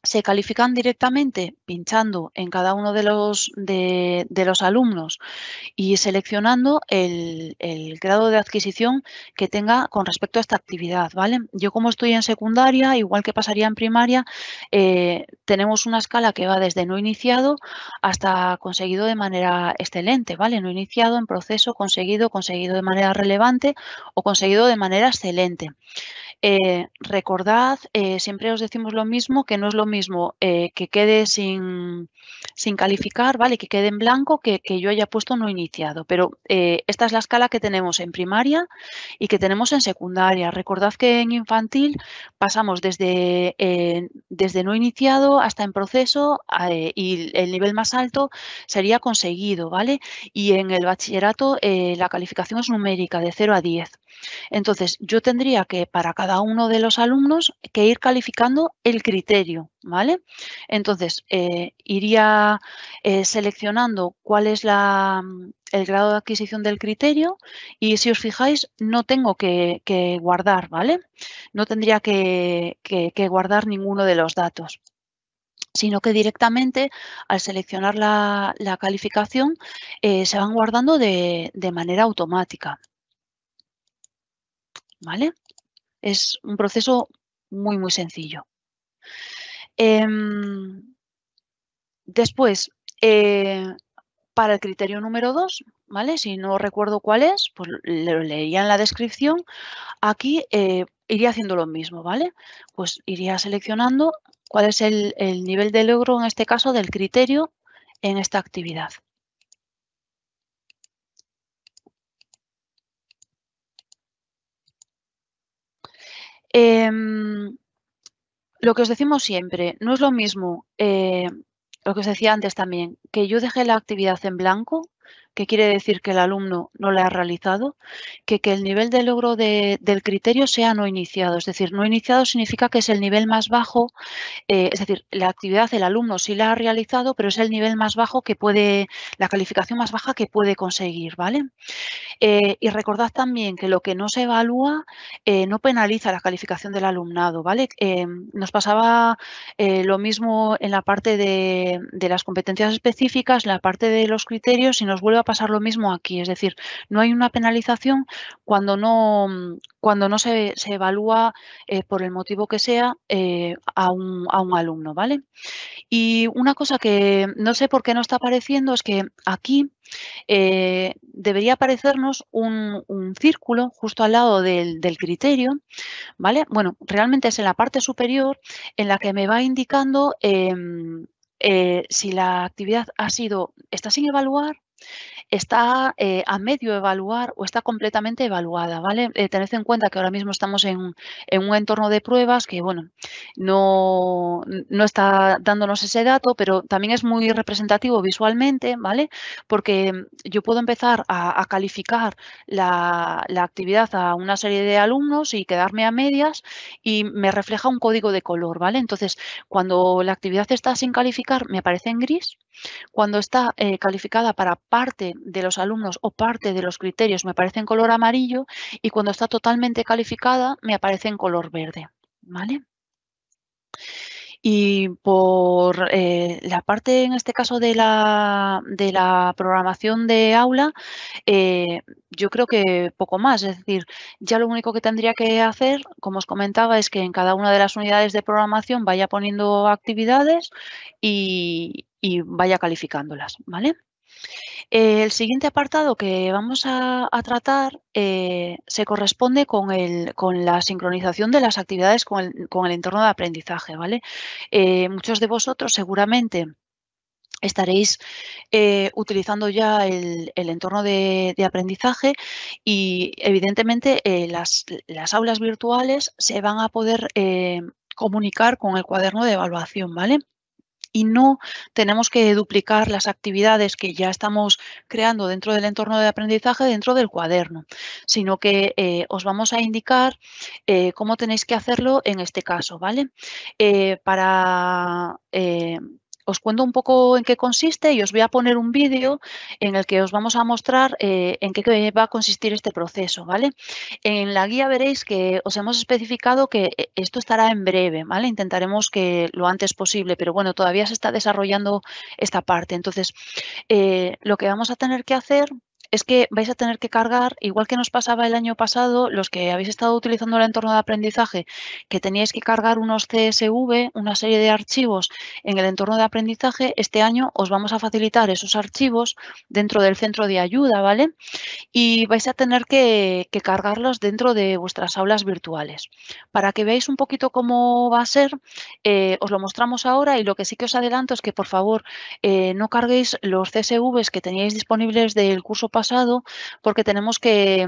se califican directamente pinchando en cada uno de los alumnos y seleccionando el grado de adquisición que tenga con respecto a esta actividad, ¿vale? Yo como estoy en secundaria, igual que pasaría en primaria, tenemos una escala que va desde no iniciado hasta conseguido de manera excelente, ¿vale? No iniciado, en proceso, conseguido de manera relevante o conseguido de manera excelente. Recordad, siempre os decimos lo mismo, que no es lo mismo que quede sin calificar, ¿vale? Que quede en blanco que yo haya puesto no iniciado. Pero esta es la escala que tenemos en primaria y que tenemos en secundaria. Recordad que en infantil pasamos desde no iniciado hasta en proceso y el nivel más alto sería conseguido, ¿vale? Y en el bachillerato la calificación es numérica de 0 a 10. Entonces, yo tendría que para cada uno de los alumnos que ir calificando el criterio, ¿vale? Entonces, iría seleccionando cuál es el grado de adquisición del criterio y si os fijáis, no tengo que guardar, ¿vale? No tendría que guardar ninguno de los datos, sino que directamente al seleccionar la calificación se van guardando de manera automática, ¿vale? Es un proceso muy, muy sencillo. Después, para el criterio número 2, ¿vale? Si no recuerdo cuál es, pues lo leería en la descripción. Aquí iría haciendo lo mismo, ¿vale? Pues iría seleccionando cuál es el nivel de logro, en este caso, del criterio en esta actividad. Lo que os decimos siempre, no es lo mismo, lo que os decía antes también, que yo deje la actividad en blanco, que quiere decir que el alumno no la ha realizado, que el nivel de logro del criterio sea no iniciado. Es decir, no iniciado significa que es el nivel más bajo, es decir, la actividad el alumno sí la ha realizado, pero es el nivel más bajo que puede, la calificación más baja que puede conseguir, ¿vale? Y recordad también que lo que no se evalúa no penaliza la calificación del alumnado, ¿vale? Nos pasaba lo mismo en la parte de las competencias específicas, en la parte de los criterios, y nos vuelve a pasar lo mismo aquí. Es decir, no hay una penalización cuando no se evalúa por el motivo que sea a un alumno, ¿vale? Y una cosa que no sé por qué no está apareciendo es que aquí debería aparecernos un círculo justo al lado del criterio, ¿vale? Bueno, realmente es en la parte superior en la que me va indicando si la actividad está sin evaluar, está a medio evaluar o está completamente evaluada, ¿vale? Tened en cuenta que ahora mismo estamos en un entorno de pruebas que, bueno, no está dándonos ese dato, pero también es muy representativo visualmente, ¿vale? Porque yo puedo empezar a calificar la actividad a una serie de alumnos y quedarme a medias y me refleja un código de color, ¿vale? Entonces, cuando la actividad está sin calificar, me aparece en gris. Cuando está calificada para parte de los alumnos o parte de los criterios, me aparece en color amarillo, y cuando está totalmente calificada, me aparece en color verde, ¿vale? Y por la parte, en este caso, de la programación de aula, yo creo que poco más. Es decir, ya lo único que tendría que hacer, como os comentaba, es que en cada una de las unidades de programación vaya poniendo actividades y vaya calificándolas, ¿vale? El siguiente apartado que vamos a tratar se corresponde con la sincronización de las actividades con el entorno de aprendizaje, ¿vale? Muchos de vosotros seguramente estaréis utilizando ya el entorno de aprendizaje y, evidentemente, las aulas virtuales se van a poder comunicar con el cuaderno de evaluación, ¿vale? Y no tenemos que duplicar las actividades que ya estamos creando dentro del entorno de aprendizaje dentro del cuaderno, sino que os vamos a indicar cómo tenéis que hacerlo en este caso, ¿vale? Os cuento un poco en qué consiste y os voy a poner un vídeo en el que os vamos a mostrar en qué va a consistir este proceso, ¿vale? En la guía veréis que os hemos especificado que esto estará en breve, ¿vale? Intentaremos que lo antes posible, pero bueno, todavía se está desarrollando esta parte. Entonces, lo que vamos a tener que hacer es que vais a tener que cargar, igual que nos pasaba el año pasado, los que habéis estado utilizando el entorno de aprendizaje, que teníais que cargar unos CSV, una serie de archivos en el entorno de aprendizaje, este año os vamos a facilitar esos archivos dentro del centro de ayuda, ¿vale? Y vais a tener que cargarlos dentro de vuestras aulas virtuales. Para que veáis un poquito cómo va a ser, os lo mostramos ahora y lo que sí que os adelanto es que, por favor, no carguéis los CSVs que teníais disponibles del curso pasado porque tenemos que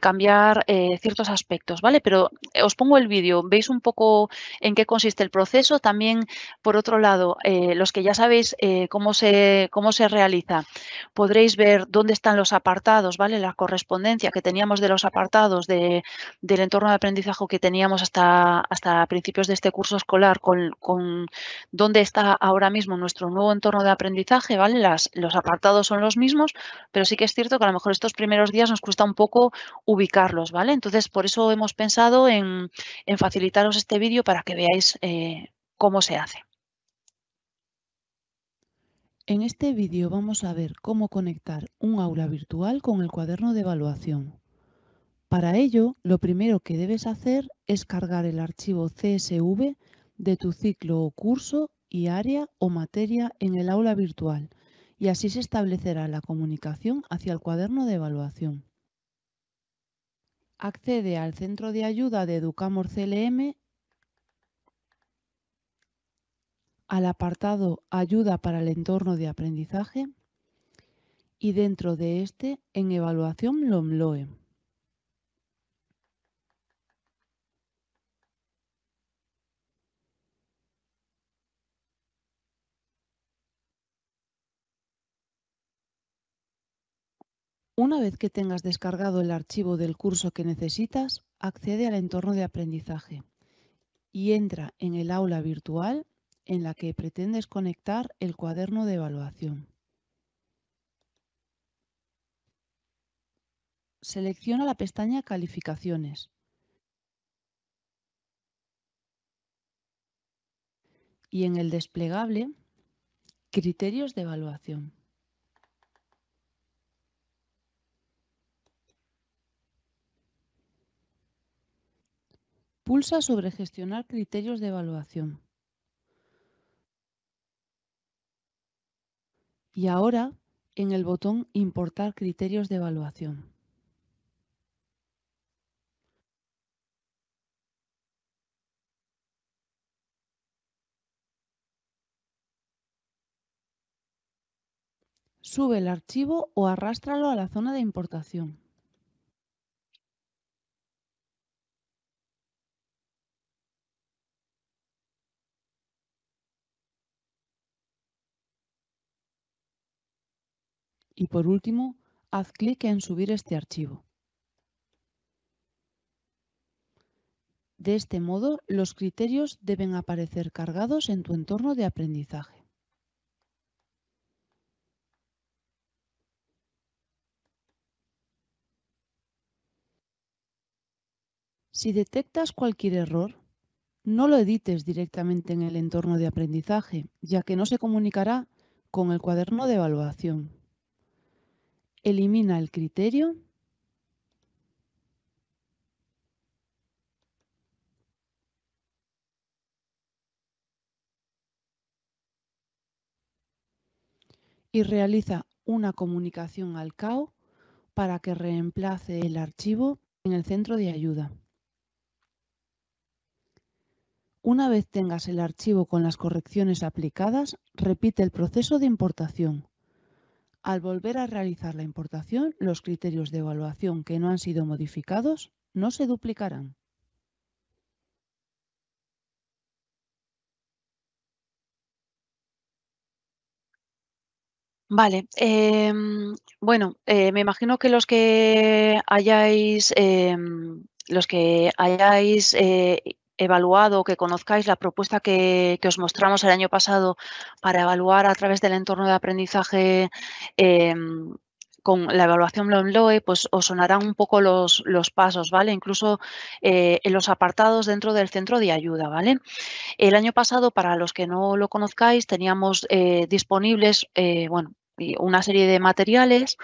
cambiar ciertos aspectos, ¿vale? Pero os pongo el vídeo, veis un poco en qué consiste el proceso. También, por otro lado, los que ya sabéis cómo se realiza, podréis ver dónde están los apartados, ¿vale? La correspondencia que teníamos de los apartados del entorno de aprendizaje que teníamos hasta principios de este curso escolar con dónde está ahora mismo nuestro nuevo entorno de aprendizaje, ¿vale? Los apartados son los mismos, pero sí que es cierto que a lo mejor estos primeros días nos cuesta un poco ubicarlos, ¿vale? Entonces, por eso hemos pensado en facilitaros este vídeo para que veáis cómo se hace. En este vídeo vamos a ver cómo conectar un aula virtual con el cuaderno de evaluación. Para ello, lo primero que debes hacer es cargar el archivo CSV de tu ciclo o curso y área o materia en el aula virtual, y así se establecerá la comunicación hacia el cuaderno de evaluación. Accede al centro de ayuda de Educamor CLM, al apartado Ayuda para el entorno de aprendizaje y dentro de este en Evaluación LOMLOE. Una vez que tengas descargado el archivo del curso que necesitas, accede al entorno de aprendizaje y entra en el aula virtual en la que pretendes conectar el cuaderno de evaluación. Selecciona la pestaña Calificaciones y en el desplegable Criterios de evaluación. Pulsa sobre Gestionar criterios de evaluación. Y ahora en el botón Importar criterios de evaluación. Sube el archivo o arrástralo a la zona de importación. Y por último, haz clic en Subir este archivo. De este modo, los criterios deben aparecer cargados en tu entorno de aprendizaje. Si detectas cualquier error, no lo edites directamente en el entorno de aprendizaje, ya que no se comunicará con el cuaderno de evaluación. Elimina el criterio y realiza una comunicación al CAO para que reemplace el archivo en el centro de ayuda. Una vez tengas el archivo con las correcciones aplicadas, repite el proceso de importación. Al volver a realizar la importación, los criterios de evaluación que no han sido modificados no se duplicarán. Vale, bueno, me imagino que los que hayáis evaluado o que conozcáis la propuesta que os mostramos el año pasado para evaluar a través del entorno de aprendizaje con la evaluación LOMLOE, pues os sonarán un poco los pasos, ¿vale? Incluso en los apartados dentro del centro de ayuda, ¿vale? El año pasado, para los que no lo conozcáis, teníamos disponibles, bueno, una serie de materiales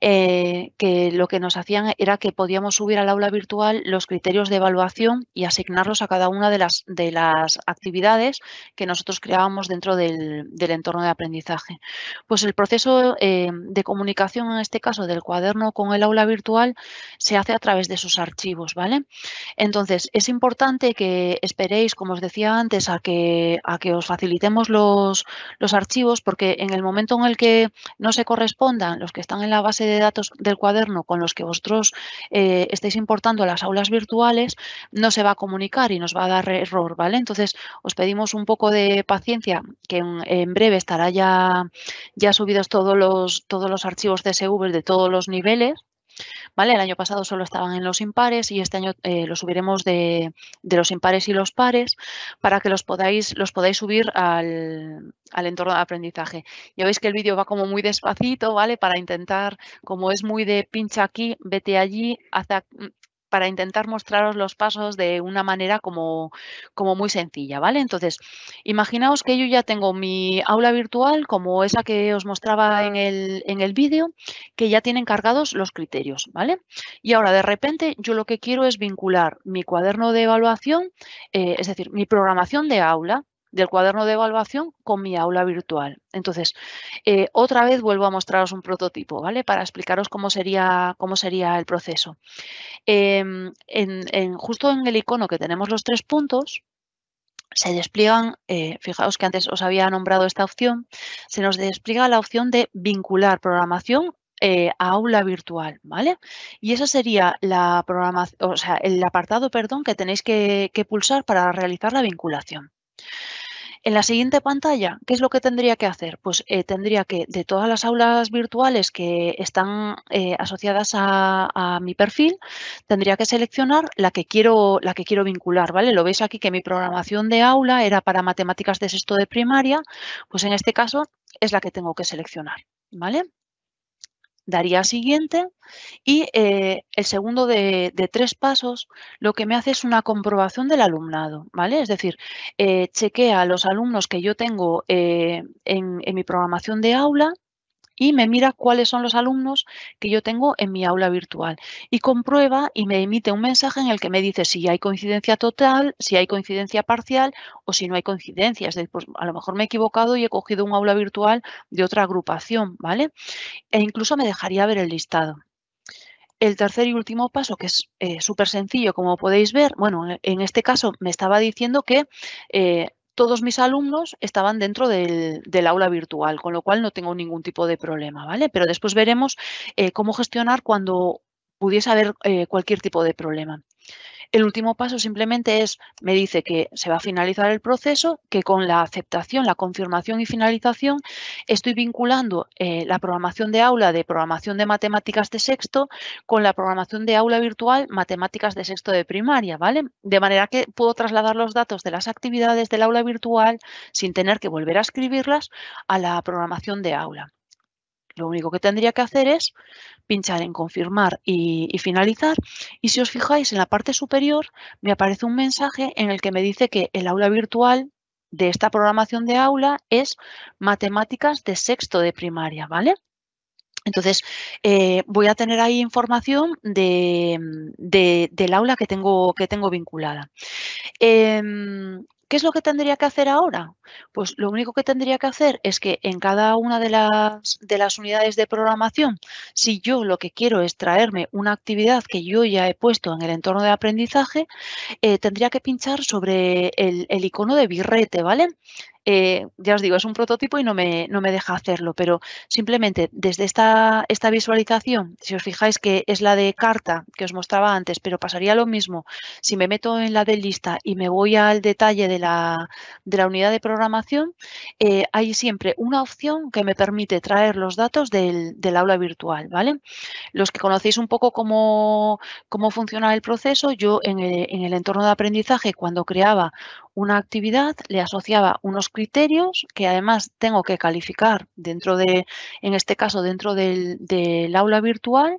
que lo que nos hacían era que podíamos subir al aula virtual los criterios de evaluación y asignarlos a cada una de las actividades que nosotros creábamos dentro del entorno de aprendizaje. Pues el proceso de comunicación, en este caso del cuaderno con el aula virtual, se hace a través de sus archivos, ¿vale? Entonces, es importante que esperéis, como os decía antes, a que os facilitemos los archivos, porque en el momento en el que no se correspondan los que están en la base de datos del cuaderno con los que vosotros estáis importando a las aulas virtuales, no se va a comunicar y nos va a dar error, ¿vale? Entonces, os pedimos un poco de paciencia, que en breve estará ya subidos todos los archivos CSV de todos los niveles, ¿vale? El año pasado solo estaban en los impares y este año los subiremos de los impares y los pares para que los podáis subir al entorno de aprendizaje. Ya veis que el vídeo va como muy despacito, ¿vale? Para intentar, como es muy de pincha aquí, vete allí, para intentar mostraros los pasos de una manera como muy sencilla, ¿vale? Entonces, imaginaos que yo ya tengo mi aula virtual como esa que os mostraba en el vídeo, que ya tienen cargados los criterios, ¿vale? Y ahora, de repente, yo lo que quiero es vincular mi cuaderno de evaluación, es decir, mi programación de aula, del cuaderno de evaluación con mi aula virtual. Entonces, otra vez vuelvo a mostraros un prototipo, ¿vale? Para explicaros cómo sería el proceso. Justo en el icono que tenemos los 3 puntos, se despliegan, fijaos que antes os había nombrado esta opción, se nos despliega la opción de vincular programación a aula virtual, ¿vale? Y esa sería la programación, o sea, el apartado, perdón, que tenéis que pulsar para realizar la vinculación. En la siguiente pantalla, ¿qué es lo que tendría que hacer? Pues tendría que, de todas las aulas virtuales que están asociadas a mi perfil, tendría que seleccionar la que quiero vincular, ¿vale? Lo veis aquí que mi programación de aula era para matemáticas de sexto de primaria, pues en este caso es la que tengo que seleccionar, ¿vale? Daría a siguiente y el segundo de 3 pasos lo que me hace es una comprobación del alumnado, ¿vale? Es decir, chequea a los alumnos que yo tengo en mi programación de aula y me mira cuáles son los alumnos que yo tengo en mi aula virtual y comprueba y me emite un mensaje en el que me dice si hay coincidencia total, si hay coincidencia parcial o si no hay coincidencia. Es decir, pues a lo mejor me he equivocado y he cogido un aula virtual de otra agrupación, ¿vale? E incluso me dejaría ver el listado. El tercer y último paso, que es súper sencillo, como podéis ver, bueno, en este caso me estaba diciendo que todos mis alumnos estaban dentro del aula virtual, con lo cual no tengo ningún tipo de problema, ¿vale? Pero después veremos cómo gestionar cuando pudiese haber cualquier tipo de problema. El último paso simplemente me dice que se va a finalizar el proceso, que con la aceptación, la confirmación y finalización estoy vinculando la programación de aula de programación de matemáticas de sexto con la programación de aula virtual matemáticas de sexto de primaria, ¿vale? De manera que puedo trasladar los datos de las actividades del aula virtual sin tener que volver a escribirlas a la programación de aula. Lo único que tendría que hacer es pinchar en confirmar y finalizar y si os fijáis en la parte superior me aparece un mensaje en el que me dice que el aula virtual de esta programación de aula es matemáticas de sexto de primaria, ¿vale? Entonces, voy a tener ahí información del aula que tengo vinculada. ¿Qué es lo que tendría que hacer ahora? Pues lo único que tendría que hacer es que en cada una de las unidades de programación, si yo lo que quiero es traerme una actividad que yo ya he puesto en el entorno de aprendizaje, tendría que pinchar sobre el icono de birrete, ¿vale? Ya os digo, es un prototipo y no me deja hacerlo, pero simplemente desde esta visualización, si os fijáis que es la de carta que os mostraba antes, pero pasaría lo mismo si me meto en la de lista y me voy al detalle de la unidad de programación, hay siempre una opción que me permite traer los datos del aula virtual, ¿vale? Los que conocéis un poco cómo funciona el proceso, yo en el entorno de aprendizaje, cuando creaba una actividad, le asociaba unos criterios que además tengo que calificar dentro de, en este caso, dentro del aula virtual,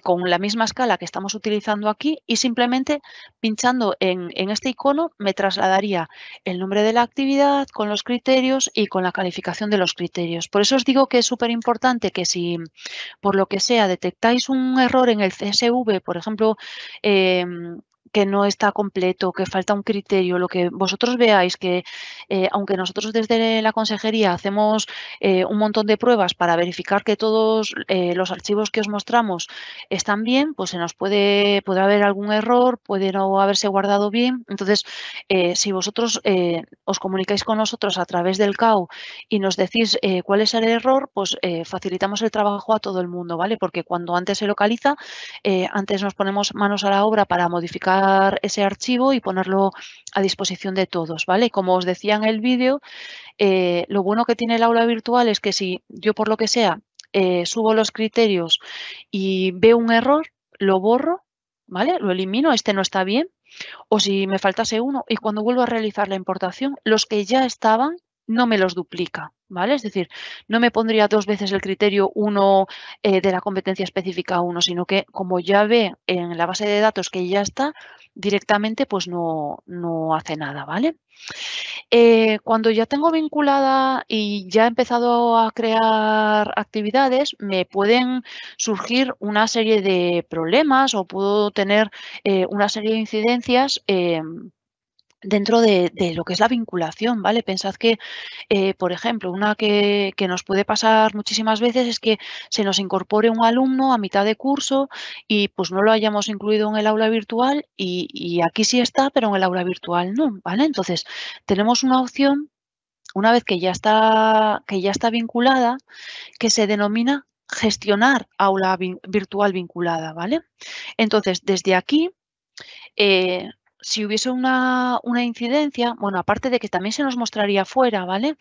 con la misma escala que estamos utilizando aquí, y simplemente pinchando en este icono me trasladaría el nombre de la actividad con los criterios y con la calificación de los criterios. Por eso os digo que es súper importante que si por lo que sea detectáis un error en el CSV, por ejemplo, que no está completo, que falta un criterio, lo que vosotros veáis que, aunque nosotros desde la consejería hacemos un montón de pruebas para verificar que todos los archivos que os mostramos están bien, pues se nos puede haber algún error, puede no haberse guardado bien. Entonces, si vosotros os comunicáis con nosotros a través del CAU y nos decís cuál es el error, pues facilitamos el trabajo a todo el mundo, ¿vale? Porque cuando antes se localiza, antes nos ponemos manos a la obra para modificar ese archivo y ponerlo a disposición de todos, ¿vale? Como os decía en el vídeo, lo bueno que tiene el aula virtual es que si yo por lo que sea subo los criterios y veo un error, lo borro, ¿vale? Lo elimino, este no está bien. O si me faltase uno y cuando vuelvo a realizar la importación, los que ya estaban no me los duplica, ¿vale? Es decir, no me pondría 2 veces el criterio 1 de la competencia específica 1, sino que como ya ve en la base de datos que ya está, directamente pues no hace nada, ¿vale? Cuando ya tengo vinculada y ya he empezado a crear actividades, me pueden surgir una serie de problemas o puedo tener una serie de incidencias dentro de lo que es la vinculación, ¿vale? Pensad que, por ejemplo, una que nos puede pasar muchísimas veces es que se nos incorpore un alumno a mitad de curso y pues no lo hayamos incluido en el aula virtual y aquí sí está, pero en el aula virtual no, ¿vale? Entonces, tenemos una opción, una vez que ya está vinculada, que se denomina gestionar aula virtual vinculada, ¿vale? Entonces, desde aquí, si hubiese una incidencia, bueno, aparte de que también se nos mostraría fuera, ¿vale?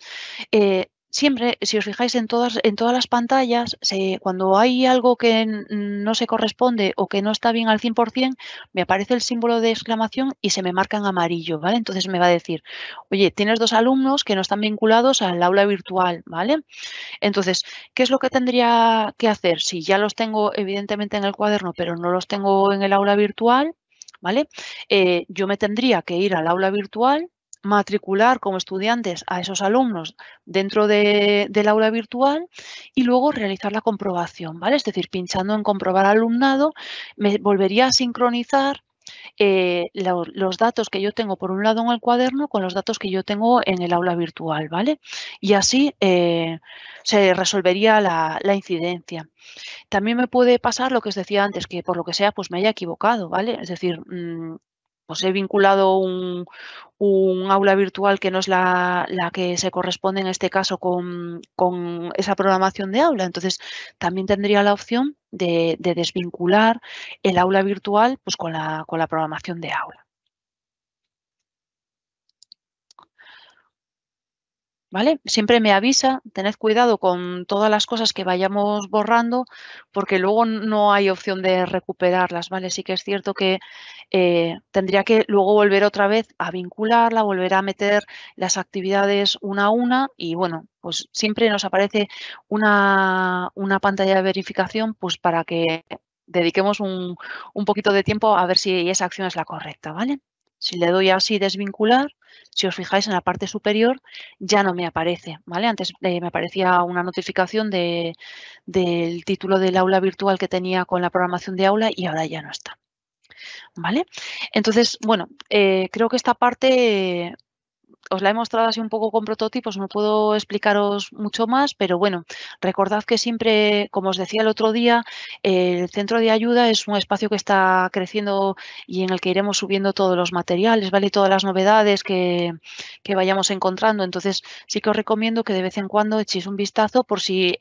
Siempre, si os fijáis en todas las pantallas, cuando hay algo que no se corresponde o que no está bien al 100%, me aparece el símbolo de exclamación y se me marca en amarillo, ¿vale? Entonces me va a decir, oye, tienes 2 alumnos que no están vinculados al aula virtual, ¿vale? Entonces, ¿qué es lo que tendría que hacer? Si ya los tengo evidentemente en el cuaderno, pero no los tengo en el aula virtual, ¿vale? Yo me tendría que ir al aula virtual, matricular como estudiantes a esos alumnos dentro del aula virtual y luego realizar la comprobación, ¿vale? Es decir, pinchando en comprobar alumnado, me volvería a sincronizar los datos que yo tengo por un lado en el cuaderno con los datos que yo tengo en el aula virtual, ¿vale? Y así se resolvería la incidencia. También me puede pasar lo que os decía antes, que por lo que sea, pues me haya equivocado, ¿vale? Es decir, pues he vinculado un aula virtual que no es la que se corresponde en este caso con esa programación de aula. Entonces, también tendría la opción de desvincular el aula virtual pues, con la programación de aula. ¿Vale? Siempre me avisa, tened cuidado con todas las cosas que vayamos borrando, porque luego no hay opción de recuperarlas, ¿vale? Sí que es cierto que tendría que luego volver otra vez a vincularla, volver a meter las actividades una a una y bueno, pues siempre nos aparece una pantalla de verificación pues para que dediquemos un poquito de tiempo a ver si esa acción es la correcta, ¿vale? Si le doy así desvincular, si os fijáis en la parte superior, ya no me aparece, ¿vale? Antes me aparecía una notificación del título del aula virtual que tenía con la programación de aula y ahora ya no está, ¿vale? Entonces, bueno, creo que esta parte os la he mostrado así un poco con prototipos, no puedo explicaros mucho más, pero bueno, recordad que siempre, como os decía el otro día, el centro de ayuda es un espacio que está creciendo y en el que iremos subiendo todos los materiales, ¿vale? Y todas las novedades que vayamos encontrando. Entonces, sí que os recomiendo que de vez en cuando echéis un vistazo por si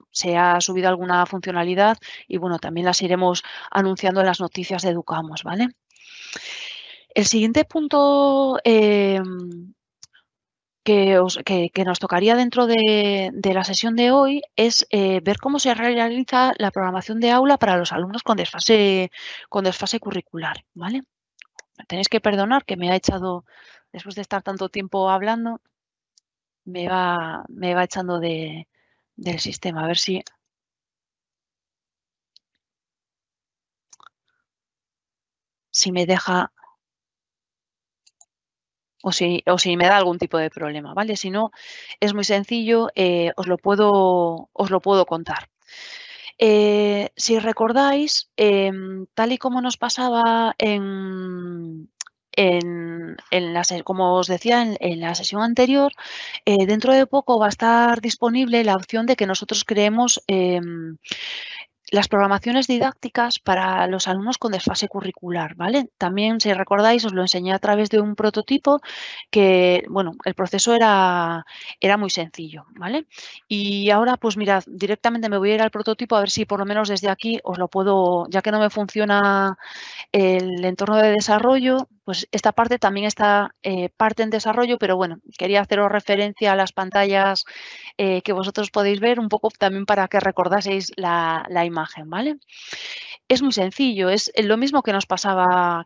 se ha subido alguna funcionalidad y bueno, también las iremos anunciando en las noticias de Educamos, ¿vale? El siguiente punto que nos tocaría dentro de la sesión de hoy es ver cómo se realiza la programación de aula para los alumnos con desfase curricular, ¿vale? Me tenéis que perdonar que me ha echado después de estar tanto tiempo hablando, me va echando del sistema. A ver si... me deja o si me da algún tipo de problema, ¿vale? Si no, es muy sencillo, os lo puedo contar. Si recordáis, tal y como nos pasaba como os decía en la sesión anterior, dentro de poco va a estar disponible la opción de que nosotros creemos las programaciones didácticas para los alumnos con desfase curricular, ¿vale? También, si recordáis, os lo enseñé a través de un prototipo que, bueno, el proceso era muy sencillo, ¿vale? Y ahora, pues mirad, directamente me voy a ir al prototipo a ver si por lo menos desde aquí os lo puedo, ya que no me funciona el entorno de desarrollo, pues esta parte también está parte en desarrollo, pero bueno, quería haceros referencia a las pantallas que vosotros podéis ver un poco también para que recordaseis la imagen, ¿vale? Es muy sencillo, es lo mismo que nos pasaba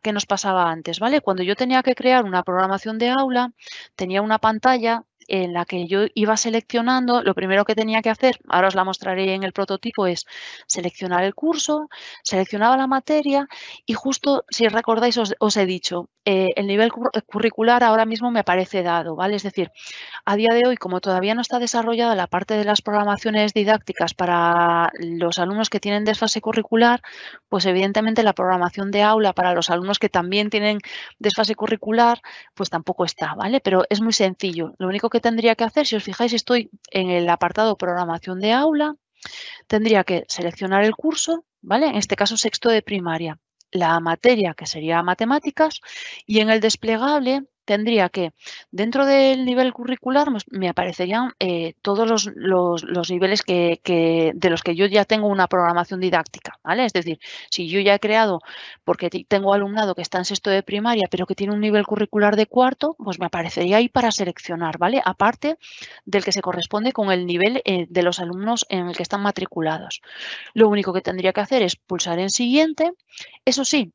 antes, ¿vale? Cuando yo tenía que crear una programación de aula, tenía una pantalla en la que yo iba seleccionando, lo primero que tenía que hacer, ahora os la mostraré en el prototipo, es seleccionar el curso, seleccionaba la materia y justo, si recordáis, os he dicho, el nivel curricular ahora mismo me aparece dado, ¿vale? Es decir, a día de hoy, como todavía no está desarrollada la parte de las programaciones didácticas para los alumnos que tienen desfase curricular, pues evidentemente la programación de aula para los alumnos que también tienen desfase curricular, pues tampoco está, ¿vale? Pero es muy sencillo. Lo único que tendría que hacer, si os fijáis, estoy en el apartado programación de aula, tendría que seleccionar el curso, ¿vale? En este caso, sexto de primaria, la materia que sería matemáticas y en el desplegable tendría que, dentro del nivel curricular, me aparecerían todos los niveles de los que yo ya tengo una programación didáctica, ¿vale? Es decir, si yo ya he creado, porque tengo alumnado que está en sexto de primaria, pero que tiene un nivel curricular de cuarto, pues me aparecería ahí para seleccionar, ¿vale? Aparte del que se corresponde con el nivel de los alumnos en el que están matriculados. Lo único que tendría que hacer es pulsar en siguiente. Eso sí,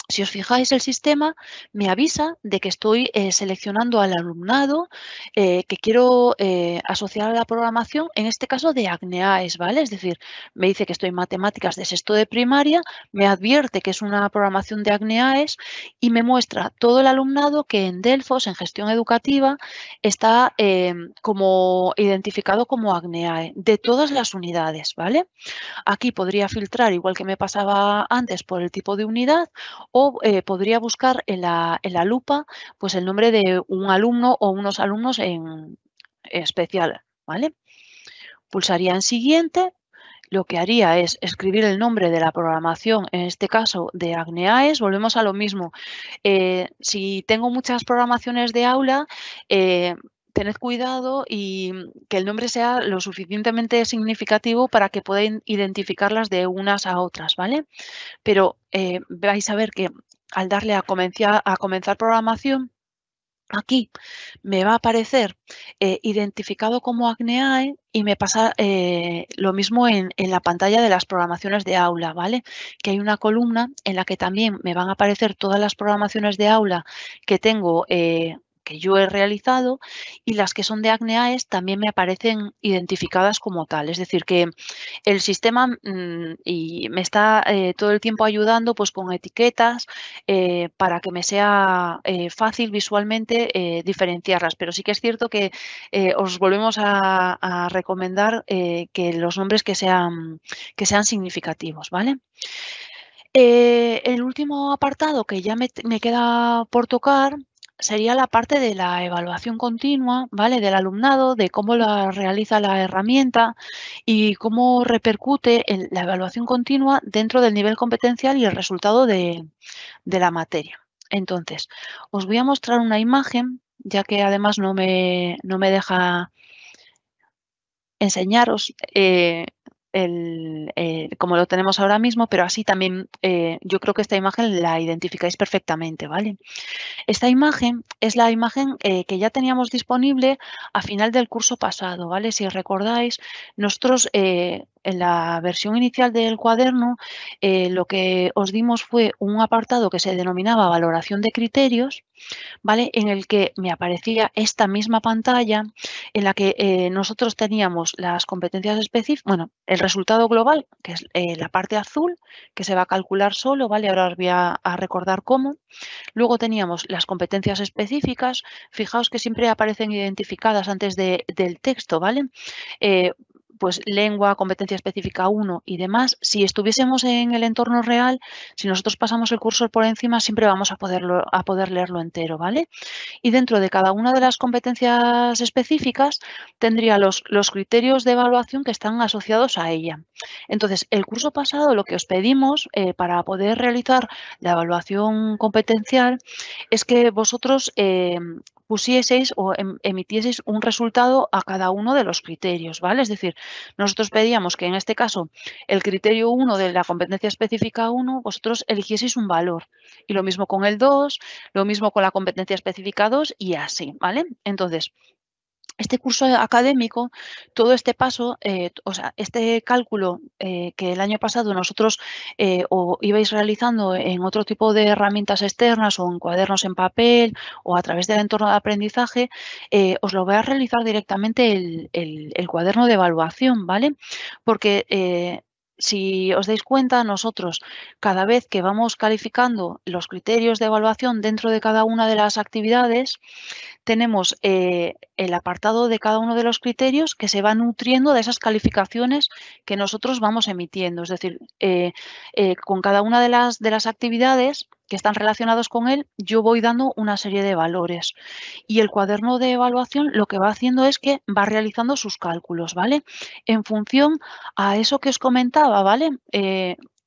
si os fijáis, el sistema me avisa de que estoy seleccionando al alumnado que quiero asociar a la programación, en este caso de ACNEAES, ¿vale? Es decir, me dice que estoy en matemáticas de sexto de primaria, me advierte que es una programación de ACNEAES y me muestra todo el alumnado que en Delfos, en gestión educativa, está como identificado como ACNEAE, de todas las unidades, ¿vale? Aquí podría filtrar, igual que me pasaba antes, por el tipo de unidad o podría buscar en la lupa pues el nombre de un alumno o unos alumnos en especial, ¿vale? Pulsaría en siguiente. Lo que haría es escribir el nombre de la programación, en este caso de ACNEAES, volvemos a lo mismo. Si tengo muchas programaciones de aula, tened cuidado y que el nombre sea lo suficientemente significativo para que puedan identificarlas de unas a otras, ¿vale? Pero vais a ver que al darle a comenzar programación, aquí me va a aparecer identificado como ACNEAE y me pasa lo mismo en la pantalla de las programaciones de aula, ¿vale? Que hay una columna en la que también me van a aparecer todas las programaciones de aula que tengo que yo he realizado y las que son de ACNEAES también me aparecen identificadas como tal. Es decir, que el sistema y me está todo el tiempo ayudando pues con etiquetas para que me sea fácil visualmente diferenciarlas. Pero sí que es cierto que os volvemos a recomendar que los nombres que sean significativos, ¿vale? El último apartado que ya me queda por tocar sería la parte de la evaluación continua, ¿vale? Del alumnado, de cómo la realiza la herramienta y cómo repercute la evaluación continua dentro del nivel competencial y el resultado de la materia. Entonces, os voy a mostrar una imagen, ya que además no me deja enseñaros como lo tenemos ahora mismo, pero así también yo creo que esta imagen la identificáis perfectamente, ¿vale? Esta imagen es la imagen que ya teníamos disponible a final del curso pasado, ¿vale? Si recordáis, nosotros en la versión inicial del cuaderno lo que os dimos fue un apartado que se denominaba valoración de criterios, ¿vale? En el que me aparecía esta misma pantalla en la que nosotros teníamos las competencias específicas, bueno, el resultado global, que es la parte azul, que se va a calcular solo, ¿vale? Ahora os voy a recordar cómo. Luego teníamos las competencias específicas. Fijaos que siempre aparecen identificadas antes del texto, ¿vale? Pues lengua, competencia específica 1 y demás. Si estuviésemos en el entorno real, si nosotros pasamos el cursor por encima, siempre vamos a poder leerlo entero, ¿vale? Y dentro de cada una de las competencias específicas tendría los criterios de evaluación que están asociados a ella. Entonces, el curso pasado lo que os pedimos para poder realizar la evaluación competencial es que vosotros pusieseis o emitieseis un resultado a cada uno de los criterios, ¿vale? Es decir, nosotros pedíamos que en este caso el criterio 1 de la competencia específica 1, vosotros eligieseis un valor. Y lo mismo con el 2, lo mismo con la competencia específica 2 y así, ¿vale? Entonces, este curso académico, todo este paso, o sea, este cálculo que el año pasado nosotros o ibais realizando en otro tipo de herramientas externas o en cuadernos en papel o a través del entorno de aprendizaje, os lo voy a realizar directamente el cuaderno de evaluación, ¿vale? Porque si os dais cuenta, nosotros cada vez que vamos calificando los criterios de evaluación dentro de cada una de las actividades, tenemos el apartado de cada uno de los criterios que se va nutriendo de esas calificaciones que nosotros vamos emitiendo. Es decir, con cada una de las actividades que están relacionados con él, yo voy dando una serie de valores. Y el cuaderno de evaluación lo que va haciendo es que va realizando sus cálculos, ¿vale? En función a eso que os comentaba, ¿vale?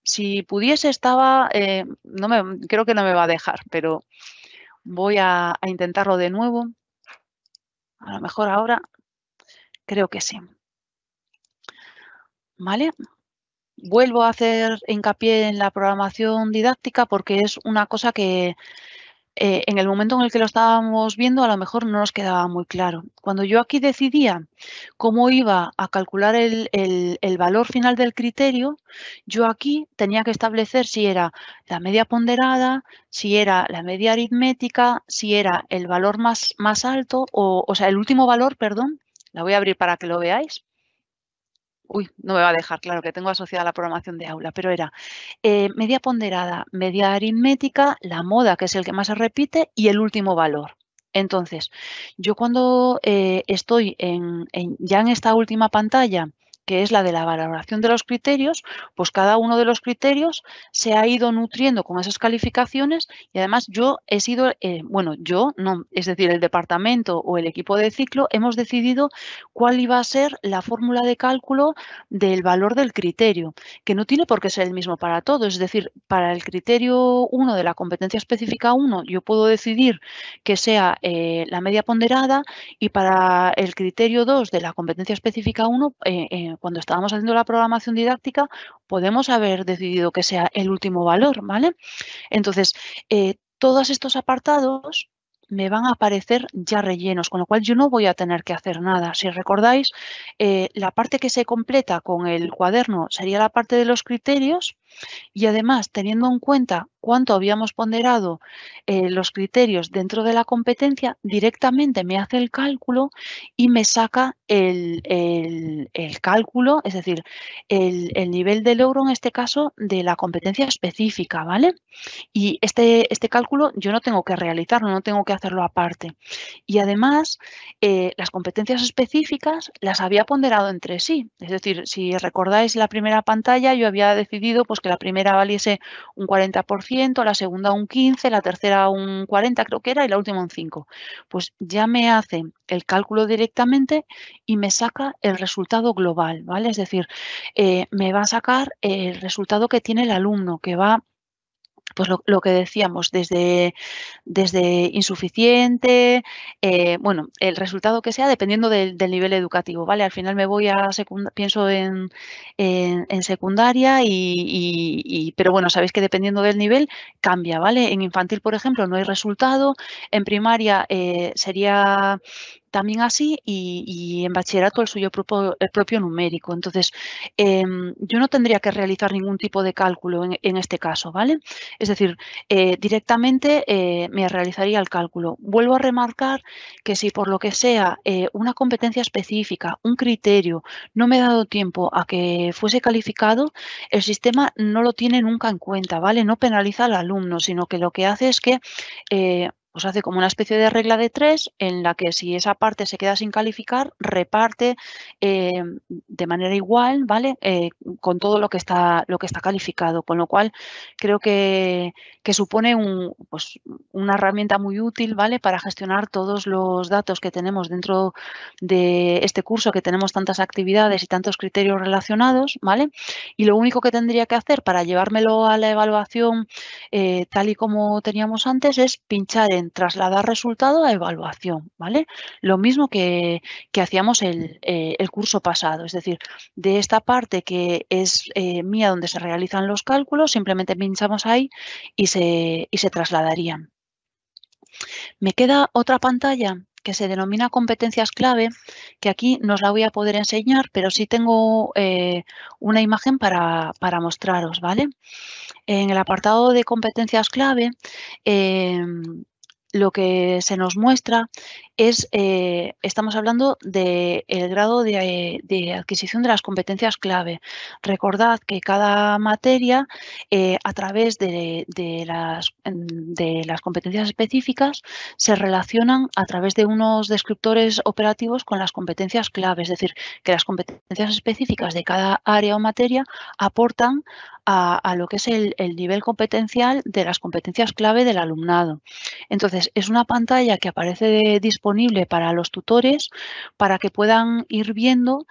Si pudiese, creo que no me va a dejar, pero voy a intentarlo de nuevo. A lo mejor ahora creo que sí. ¿Vale? Vuelvo a hacer hincapié en la programación didáctica porque es una cosa que en el momento en el que lo estábamos viendo a lo mejor no nos quedaba muy claro. Cuando yo aquí decidía cómo iba a calcular el valor final del criterio, yo aquí tenía que establecer si era la media ponderada, si era la media aritmética, si era el valor más alto o sea, el último valor, perdón. La voy a abrir para que lo veáis. Uy, no me va a dejar, claro, que tengo asociada la programación de aula, pero era media ponderada, media aritmética, la moda, que es el que más se repite, y el último valor. Entonces, yo cuando estoy ya en esta última pantalla, que es la de la valoración de los criterios, pues cada uno de los criterios se ha ido nutriendo con esas calificaciones y además yo he sido, bueno, yo no, es decir, el departamento o el equipo de ciclo hemos decidido cuál iba a ser la fórmula de cálculo del valor del criterio, que no tiene por qué ser el mismo para todos. Es decir, para el criterio 1 de la competencia específica 1, yo puedo decidir que sea la media ponderada y para el criterio 2 de la competencia específica 1, cuando estábamos haciendo la programación didáctica, podemos haber decidido que sea el último valor, ¿vale? Entonces, todos estos apartados me van a aparecer ya rellenos, con lo cual yo no voy a tener que hacer nada. Si recordáis, la parte que se completa con el cuaderno sería la parte de los criterios y además, teniendo en cuenta cuánto habíamos ponderado los criterios dentro de la competencia, directamente me hace el cálculo y me saca el cálculo, es decir, el nivel de logro, en este caso, de la competencia específica, ¿vale? Y este cálculo yo no tengo que realizarlo, no tengo que hacerlo aparte. Y además, las competencias específicas las había ponderado entre sí. Es decir, si recordáis la primera pantalla, yo había decidido pues, que la primera valiese un 40%, la segunda un 15%, la tercera un 40% creo que era y la última un 5%. Pues ya me hace el cálculo directamente y me saca el resultado global, ¿vale? Es decir, me va a sacar el resultado que tiene el alumno, que va pues lo que decíamos, desde insuficiente, bueno, el resultado que sea dependiendo del nivel educativo, ¿vale? Al final me voy a pienso en secundaria pero bueno, sabéis que dependiendo del nivel cambia, ¿vale? En infantil, por ejemplo, no hay resultado, en primaria sería también así y en bachillerato el propio numérico. Entonces, yo no tendría que realizar ningún tipo de cálculo en este caso, ¿vale? Es decir, directamente me realizaría el cálculo. Vuelvo a remarcar que si por lo que sea una competencia específica, un criterio, no me he dado tiempo a que fuese calificado, el sistema no lo tiene nunca en cuenta, ¿vale? No penaliza al alumno, sino que lo que hace es que pues hace como una especie de regla de 3 en la que si esa parte se queda sin calificar, reparte de manera igual, ¿vale? Con todo lo que está calificado, con lo cual creo que supone pues, una herramienta muy útil, ¿vale? Para gestionar todos los datos que tenemos dentro de este curso, que tenemos tantas actividades y tantos criterios relacionados, ¿vale? Y lo único que tendría que hacer para llevármelo a la evaluación tal y como teníamos antes es pinchar en trasladar resultado a evaluación, ¿vale? Lo mismo que hacíamos el curso pasado, es decir, de esta parte que es mía donde se realizan los cálculos, simplemente pinchamos ahí y se trasladarían. Me queda otra pantalla que se denomina competencias clave, que aquí no os la voy a poder enseñar, pero sí tengo una imagen para mostraros, ¿vale? En el apartado de competencias clave, lo que se nos muestra es, estamos hablando del grado de adquisición de las competencias clave. Recordad que cada materia, a través de las competencias específicas, se relacionan a través de unos descriptores operativos con las competencias clave. Es decir, que las competencias específicas de cada área o materia aportan a lo que es el nivel competencial de las competencias clave del alumnado. Entonces, es una pantalla que aparece disponible para los tutores para que puedan ir viendo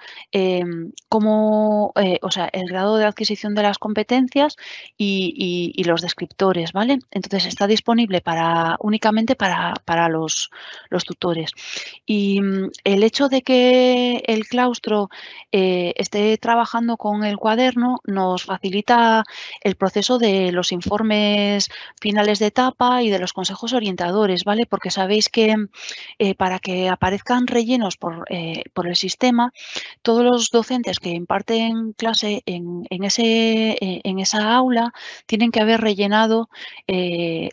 cómo, o sea, el grado de adquisición de las competencias y los descriptores, ¿vale? Entonces, está disponible únicamente para los tutores. Y el hecho de que el claustro esté trabajando con el cuaderno nos facilita el proceso de los informes finales de etapa y de los consejos orientadores, ¿vale? Porque sabéis que para que aparezcan rellenos por el sistema, todos los docentes que imparten clase en esa aula tienen que haber rellenado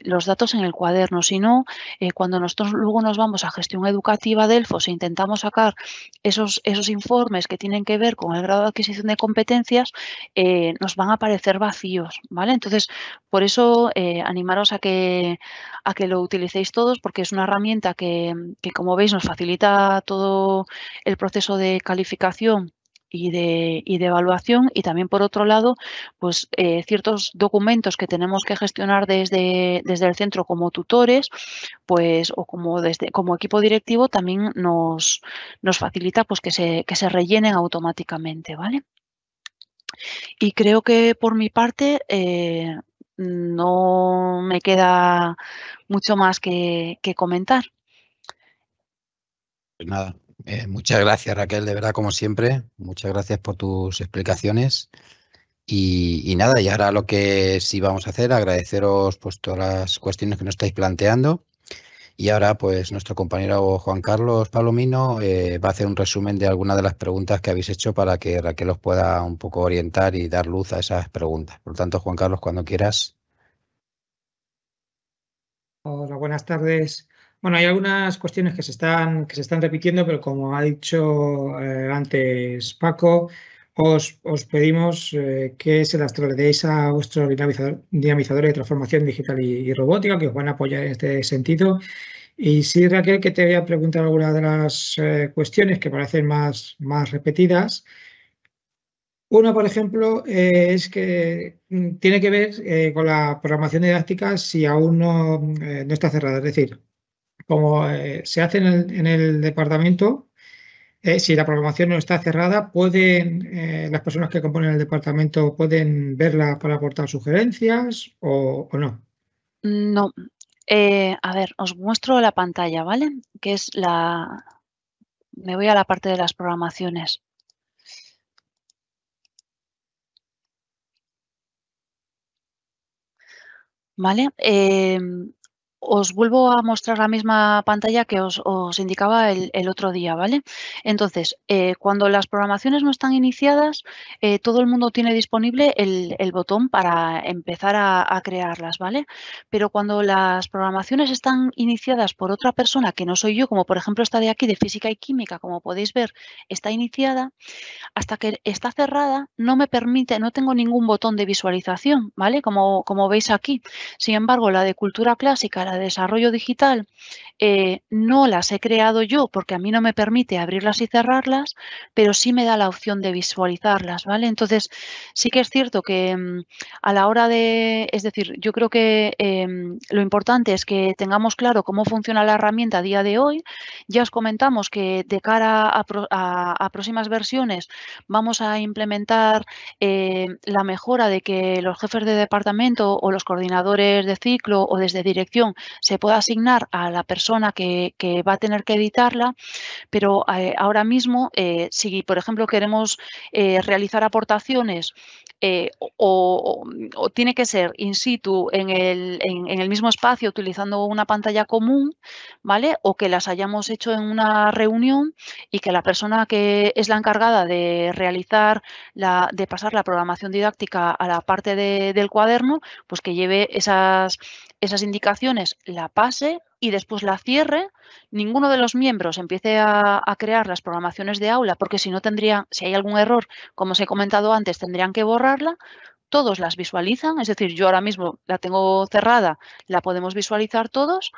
los datos en el cuaderno. Si no, cuando nosotros luego nos vamos a gestión educativa de Delfos e intentamos sacar esos informes que tienen que ver con el grado de adquisición de competencias, nos van a parecer vacíos, ¿vale? Entonces, por eso animaros a que lo utilicéis todos, porque es una herramienta que como veis, nos facilita todo el proceso de calificación y de evaluación, y también por otro lado, pues ciertos documentos que tenemos que gestionar desde el centro como tutores, pues o como equipo directivo, también nos facilita pues que se rellenen automáticamente, ¿vale? Y creo que por mi parte no me queda mucho más que comentar. Pues nada, muchas gracias, Raquel, de verdad, como siempre. Muchas gracias por tus explicaciones. Y nada, y ahora lo que sí vamos a hacer, agradeceros pues todas las cuestiones que nos estáis planteando. Y ahora pues nuestro compañero Juan Carlos Palomino va a hacer un resumen de algunas de las preguntas que habéis hecho para que Raquel os pueda un poco orientar y dar luz a esas preguntas. Por lo tanto, Juan Carlos, cuando quieras. Hola, buenas tardes. Bueno, hay algunas cuestiones que se están repitiendo, pero como ha dicho antes Paco, os pedimos que se las trasladéis a vuestro dinamizador de transformación digital y robótica, que os van a apoyar en este sentido. Y sí, Raquel, que te voy a preguntar algunas de las cuestiones que parecen más repetidas. Una, por ejemplo, es que tiene que ver con la programación didáctica si aún no está cerrada. Es decir, como se hace en el departamento, si la programación no está cerrada, ¿pueden las personas que componen el departamento pueden verla para aportar sugerencias o no? No. A ver, os muestro la pantalla, ¿vale? Que es la... Me voy a la parte de las programaciones. ¿Vale? Os vuelvo a mostrar la misma pantalla que os indicaba el otro día, ¿vale? Entonces, cuando las programaciones no están iniciadas, todo el mundo tiene disponible el botón para empezar a crearlas, ¿vale? Pero cuando las programaciones están iniciadas por otra persona que no soy yo, como por ejemplo esta de aquí de física y química, como podéis ver, está iniciada, hasta que está cerrada no me permite, no tengo ningún botón de visualización, ¿vale? Como veis aquí. Sin embargo, la de cultura clásica, la de desarrollo digital, no las he creado yo porque a mí no me permite abrirlas y cerrarlas, pero sí me da la opción de visualizarlas, ¿vale? Entonces, sí que es cierto que a la hora de, es decir, yo creo que lo importante es que tengamos claro cómo funciona la herramienta a día de hoy. Ya os comentamos que de cara a próximas versiones vamos a implementar la mejora de que los jefes de departamento o los coordinadores de ciclo o desde dirección se pueda asignar a la persona que va a tener que editarla, pero ahora mismo, si por ejemplo queremos realizar aportaciones o tiene que ser in situ en el mismo espacio utilizando una pantalla común, ¿vale? O que las hayamos hecho en una reunión y que la persona que es la encargada de realizar, de pasar la programación didáctica a la parte del cuaderno, pues que lleve esas indicaciones, la pase y después la cierre. Ninguno de los miembros empiece a crear las programaciones de aula, porque si no tendría, si hay algún error, como os he comentado antes, tendrían que borrarla. Todos las visualizan, es decir, yo ahora mismo la tengo cerrada, la podemos visualizar todos.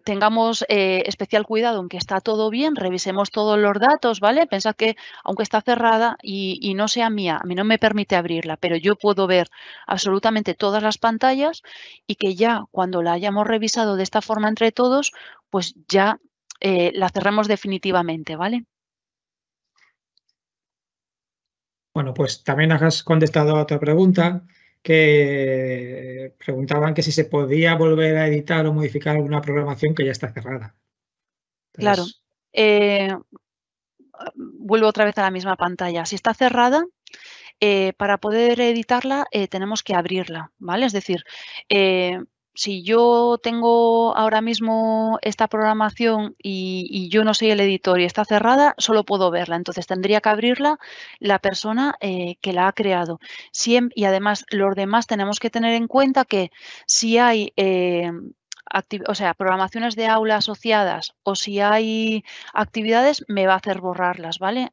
Tengamos especial cuidado en que está todo bien, revisemos todos los datos, ¿vale? Pensad que aunque está cerrada y no sea mía, a mí no me permite abrirla, pero yo puedo ver absolutamente todas las pantallas y que ya cuando la hayamos revisado de esta forma entre todos, pues ya la cerremos definitivamente, ¿vale? Bueno, pues también has contestado a otra pregunta que preguntaban que si se podía volver a editar o modificar alguna programación que ya está cerrada. Claro. Entonces, Vuelvo otra vez a la misma pantalla. Si está cerrada, para poder editarla tenemos que abrirla, ¿vale? Es decir, si yo tengo ahora mismo esta programación y yo no soy el editor y está cerrada, solo puedo verla. Entonces tendría que abrirla la persona que la ha creado. Y además los demás tenemos que tener en cuenta que si hay o sea, programaciones de aula asociadas o si hay actividades, me va a hacer borrarlas, ¿vale?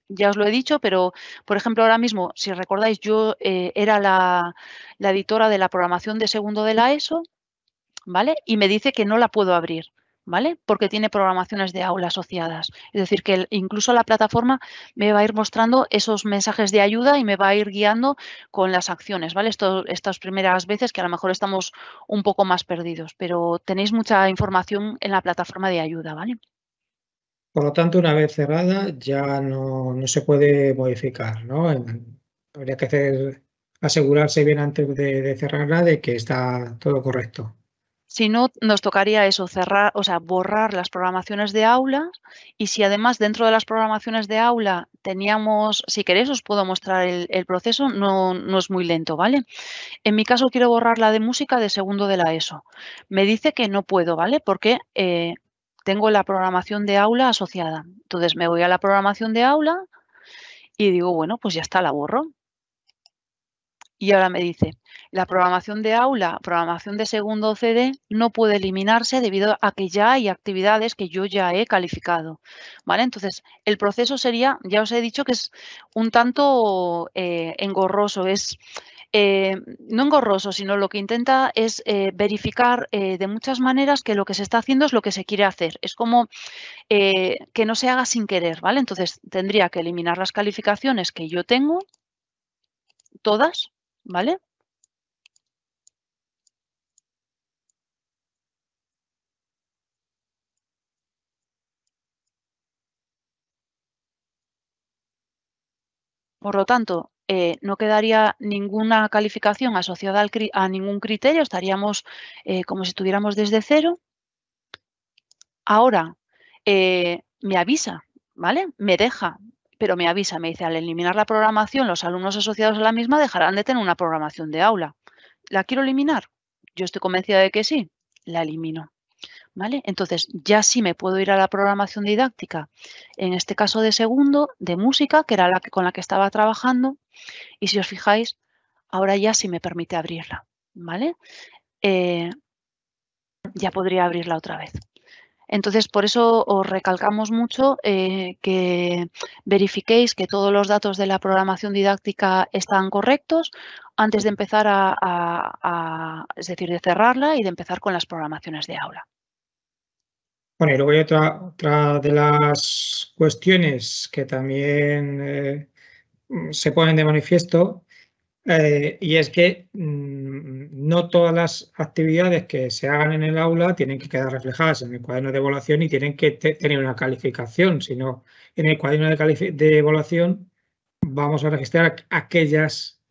Ya os lo he dicho, pero por ejemplo, ahora mismo, si recordáis, yo era la editora de la programación de segundo de la ESO, ¿vale? Y me dice que no la puedo abrir, ¿vale? Porque tiene programaciones de aula asociadas. Es decir, que incluso la plataforma me va a ir mostrando esos mensajes de ayuda y me va a ir guiando con las acciones, ¿vale? Estas primeras veces que a lo mejor estamos un poco más perdidos, pero tenéis mucha información en la plataforma de ayuda, ¿vale? por lo tanto, una vez cerrada ya no se puede modificar, ¿no? Habría que asegurarse bien antes de cerrarla de que está todo correcto. Si no, nos tocaría eso, cerrar, o sea, borrar las programaciones de aula y si además dentro de las programaciones de aula teníamos, si queréis os puedo mostrar el proceso, no es muy lento, ¿vale? En mi caso quiero borrar la de música de segundo de la ESO. Me dice que no puedo, ¿vale? Porque tengo la programación de aula asociada. Entonces me voy a la programación de aula y digo, bueno, pues ya está, la borro. Y ahora me dice, la programación de aula, programación de segundo CD, no puede eliminarse debido a que ya hay actividades que yo ya he calificado. ¿Vale? Entonces, el proceso sería, ya os he dicho que es un tanto engorroso, no engorroso, sino lo que intenta es verificar de muchas maneras que lo que se está haciendo es lo que se quiere hacer. Es como que no se haga sin querer, ¿vale? Entonces, tendría que eliminar las calificaciones que yo tengo, todas, ¿vale? Por lo tanto, no quedaría ninguna calificación asociada a ningún criterio, estaríamos como si estuviéramos desde cero. Ahora, me avisa, ¿vale? Me deja, pero me avisa, me dice, al eliminar la programación, los alumnos asociados a la misma dejarán de tener una programación de aula. ¿La quiero eliminar? Yo estoy convencida de que sí, la elimino. ¿Vale? Entonces, ya sí me puedo ir a la programación didáctica, en este caso de segundo, de música, que era con la que estaba trabajando, y si os fijáis, ahora ya sí me permite abrirla, ¿vale? Ya podría abrirla otra vez. Entonces, por eso os recalcamos mucho que verifiquéis que todos los datos de la programación didáctica están correctos antes de empezar es decir, de cerrarla y de empezar con las programaciones de aula. Bueno, y luego hay otra de las cuestiones que también se ponen de manifiesto, y es que no todas las actividades que se hagan en el aula tienen que quedar reflejadas en el cuaderno de evaluación y tienen que tener una calificación, sino en el cuaderno de evaluación vamos a registrar aquellas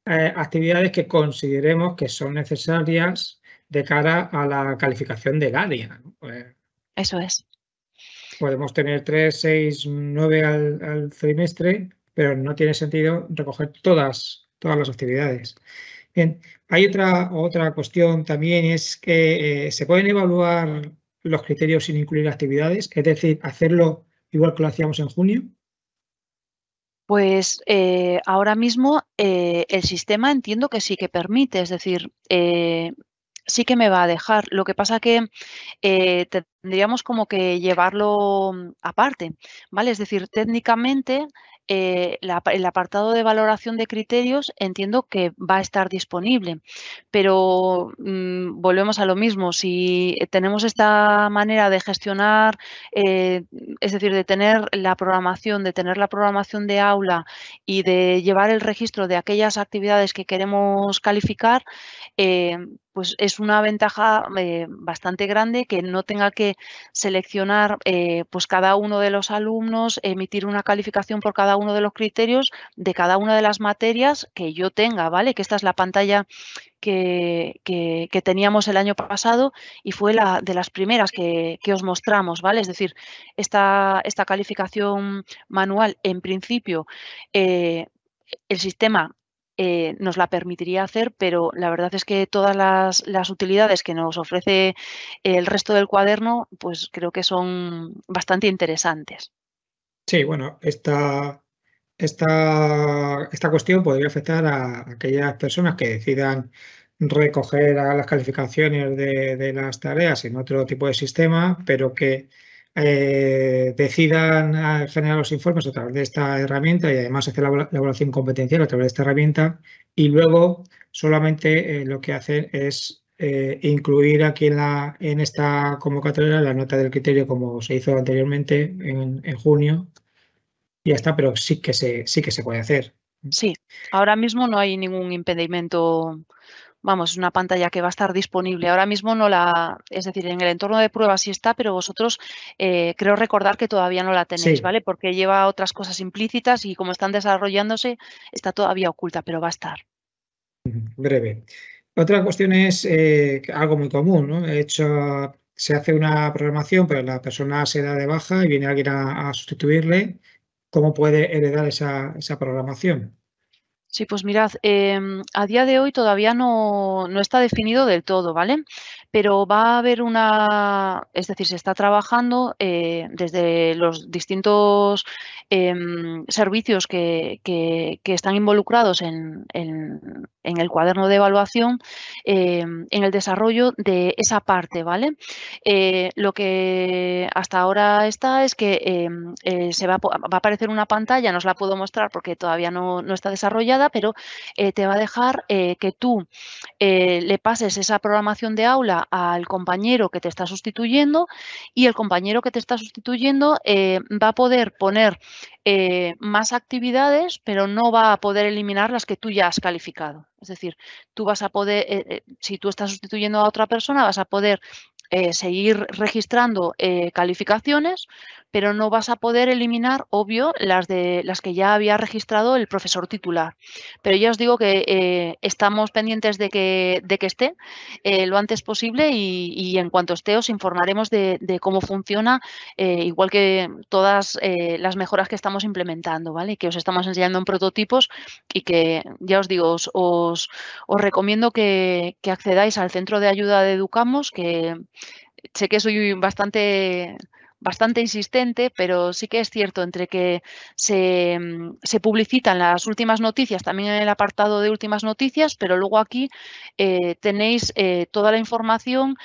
actividades que consideremos que son necesarias de cara a la calificación del área, ¿no? Eso es. Podemos tener 3, 6, 9 al trimestre, pero no tiene sentido recoger todas las actividades. Bien, hay otra cuestión también, es que se pueden evaluar los criterios sin incluir actividades, es decir, hacerlo igual que lo hacíamos en junio. Pues ahora mismo el sistema entiendo que sí que permite, es decir, sí que me va a dejar. Lo que pasa que tendríamos como que llevarlo aparte, ¿vale? Es decir, técnicamente el apartado de valoración de criterios entiendo que va a estar disponible, pero volvemos a lo mismo. Si tenemos esta manera de gestionar, es decir, de tener la programación de aula y de llevar el registro de aquellas actividades que queremos calificar, pues es una ventaja bastante grande que no tenga que seleccionar pues cada uno de los alumnos, emitir una calificación por cada uno de los criterios de cada una de las materias que yo tenga, ¿vale? Que esta es la pantalla que teníamos el año pasado y fue de las primeras que os mostramos, ¿vale? Es decir, esta calificación manual, en principio, el sistema nos la permitiría hacer, pero la verdad es que todas las utilidades que nos ofrece el resto del cuaderno, pues creo que son bastante interesantes. Sí, bueno, esta cuestión podría afectar a aquellas personas que decidan recoger las calificaciones de las tareas en otro tipo de sistema, pero que decidan generar los informes a través de esta herramienta y además hacer la evaluación competencial a través de esta herramienta, y luego solamente lo que hacen es incluir aquí en esta convocatoria la nota del criterio como se hizo anteriormente en junio. Y ya está, pero sí que se puede hacer. Sí, ahora mismo no hay ningún impedimento. Vamos, es una pantalla que va a estar disponible. Ahora mismo es decir, en el entorno de pruebas sí está, pero vosotros creo recordar que todavía no la tenéis, Sí. ¿vale? Porque lleva otras cosas implícitas y como están desarrollándose, está todavía oculta, pero va a estar. Breve. Otra cuestión es algo muy común, ¿no? De hecho, se hace una programación, pero la persona se da de baja y viene alguien a sustituirle. ¿Cómo puede heredar esa programación? Sí, pues mirad, a día de hoy todavía no está definido del todo, ¿vale? Pero va a haber es decir, se está trabajando desde los distintos servicios que están involucrados en el cuaderno de evaluación, en el desarrollo de esa parte, ¿vale? Lo que hasta ahora está es que va a aparecer una pantalla, no os la puedo mostrar porque todavía no está desarrollada, pero te va a dejar que tú le pases esa programación de aula al compañero que te está sustituyendo y el compañero que te está sustituyendo va a poder poner más actividades, pero no va a poder eliminar las que tú ya has calificado. Es decir, tú vas a poder, si tú estás sustituyendo a otra persona, vas a poder seguir registrando calificaciones, pero no vas a poder eliminar, obvio, las que ya había registrado el profesor titular. Pero ya os digo que estamos pendientes de que esté lo antes posible y en cuanto esté os informaremos de cómo funciona, igual que todas las mejoras que estamos implementando, ¿vale? Que os estamos enseñando en prototipos y que, ya os digo, os recomiendo que accedáis al centro de ayuda de Educamos, que sé que soy bastante insistente, pero sí que es cierto, entre que se publicitan las últimas noticias, también en el apartado de últimas noticias, pero luego aquí tenéis toda la información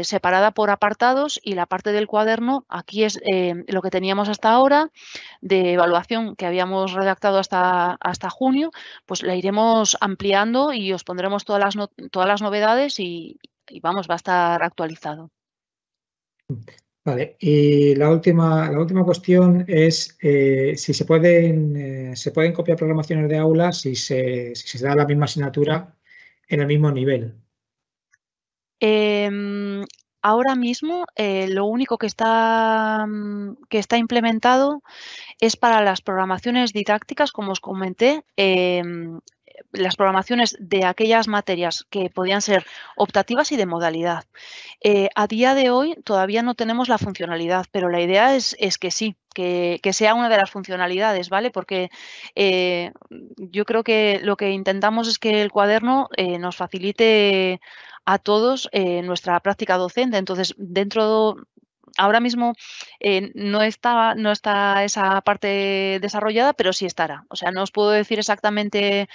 separada por apartados y la parte del cuaderno, aquí es lo que teníamos hasta ahora de evaluación que habíamos redactado hasta junio, pues la iremos ampliando y os pondremos todas las novedades y vamos, va a estar actualizado. Vale, y la última cuestión es si se pueden copiar programaciones de aula si se da la misma asignatura en el mismo nivel. Ahora mismo lo único que está implementado es para las programaciones didácticas, como os comenté, las programaciones de aquellas materias que podían ser optativas y de modalidad. A día de hoy todavía no tenemos la funcionalidad, pero la idea es que sí, que sea una de las funcionalidades, ¿vale? Porque yo creo que lo que intentamos es que el cuaderno nos facilite a todos nuestra práctica docente. Entonces, ahora mismo no está esa parte desarrollada, pero sí estará. O sea, no os puedo decir exactamente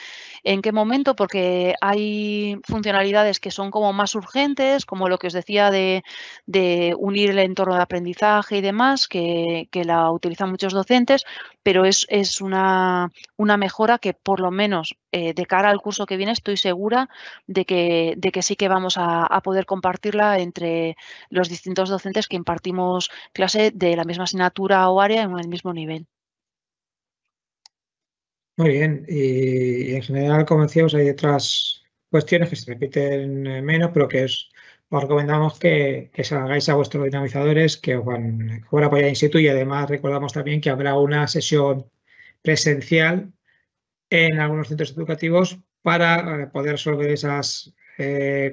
en qué momento, porque hay funcionalidades que son como más urgentes, como lo que os decía de unir el entorno de aprendizaje y demás, que la utilizan muchos docentes, pero es una mejora que por lo menos de cara al curso que viene estoy segura de que sí que vamos a poder compartirla entre los distintos docentes que impartimos clase de la misma asignatura o área en el mismo nivel. Muy bien, y en general, como decíamos, hay otras cuestiones que se repiten menos, pero que os recomendamos que se hagáis a vuestros dinamizadores, que os van a apoyar in situ, y además recordamos también que habrá una sesión presencial en algunos centros educativos para poder resolver esas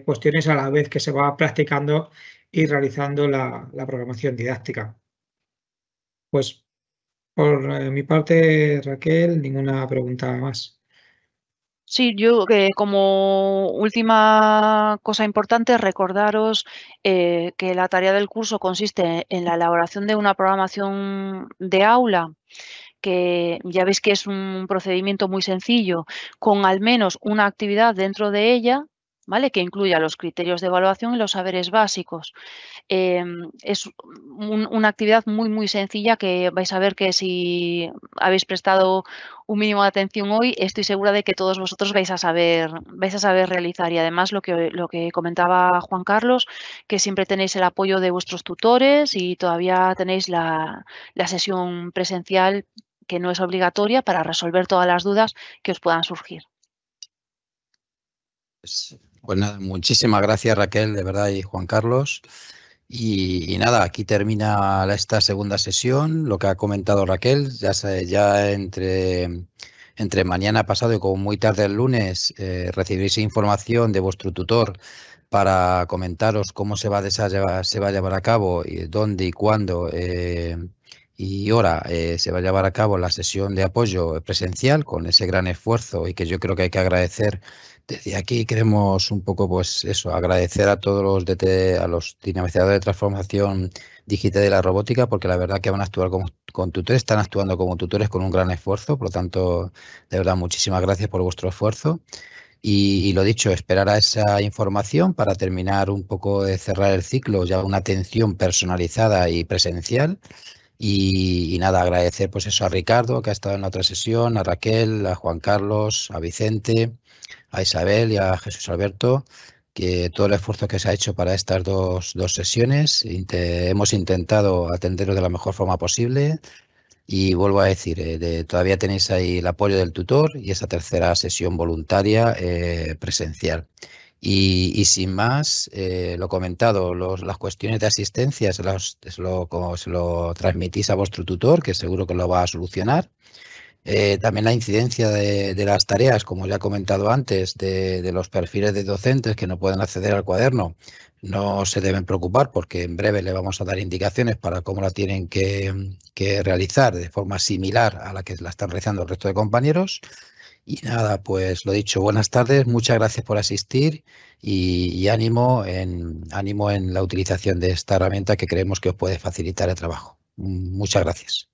cuestiones a la vez que se va practicando y realizando la programación didáctica. Pues por mi parte, Raquel, ninguna pregunta más. Sí, yo como última cosa importante, recordaros que la tarea del curso consiste en la elaboración de una programación de aula, que ya veis que es un procedimiento muy sencillo, con al menos una actividad dentro de ella, ¿vale? Que incluya los criterios de evaluación y los saberes básicos. Es una actividad muy sencilla que vais a ver que si habéis prestado un mínimo de atención hoy, estoy segura de que todos vosotros vais a saber realizar. Y además lo que comentaba Juan Carlos, que siempre tenéis el apoyo de vuestros tutores y todavía tenéis la sesión presencial, que no es obligatoria, para resolver todas las dudas que os puedan surgir. Pues nada, muchísimas gracias, Raquel, de verdad, y Juan Carlos. Y nada, aquí termina esta segunda sesión. Lo que ha comentado Raquel, ya entre mañana pasado y como muy tarde el lunes recibiréis información de vuestro tutor para comentaros cómo se va a llevar a cabo, y dónde y cuándo y hora se va a llevar a cabo la sesión de apoyo presencial, con ese gran esfuerzo, y que yo creo que hay que agradecer. Desde aquí queremos un poco, pues eso, agradecer a todos los dinamizadores de transformación digital de la robótica, porque la verdad que van a actuar con tutores, están actuando como tutores con un gran esfuerzo. Por lo tanto, de verdad, muchísimas gracias por vuestro esfuerzo. Y lo dicho, esperar a esa información para terminar un poco de cerrar el ciclo, ya una atención personalizada y presencial. Y nada, agradecer pues eso a Ricardo, que ha estado en la otra sesión, a Raquel, a Juan Carlos, a Vicente, a Isabel y a Jesús Alberto, que todo el esfuerzo que se ha hecho para estas dos sesiones. Hemos intentado atenderos de la mejor forma posible, y vuelvo a decir, todavía tenéis ahí el apoyo del tutor y esa tercera sesión voluntaria presencial. Y sin más, lo comentado, las cuestiones de asistencia se lo transmitís a vuestro tutor, que seguro que lo va a solucionar. También la incidencia de las tareas, como ya he comentado antes, de los perfiles de docentes que no pueden acceder al cuaderno, no se deben preocupar porque en breve le vamos a dar indicaciones para cómo la tienen que realizar de forma similar a la que la están realizando el resto de compañeros. Y nada, pues lo dicho, buenas tardes, muchas gracias por asistir y ánimo en la utilización de esta herramienta que creemos que os puede facilitar el trabajo. Muchas gracias.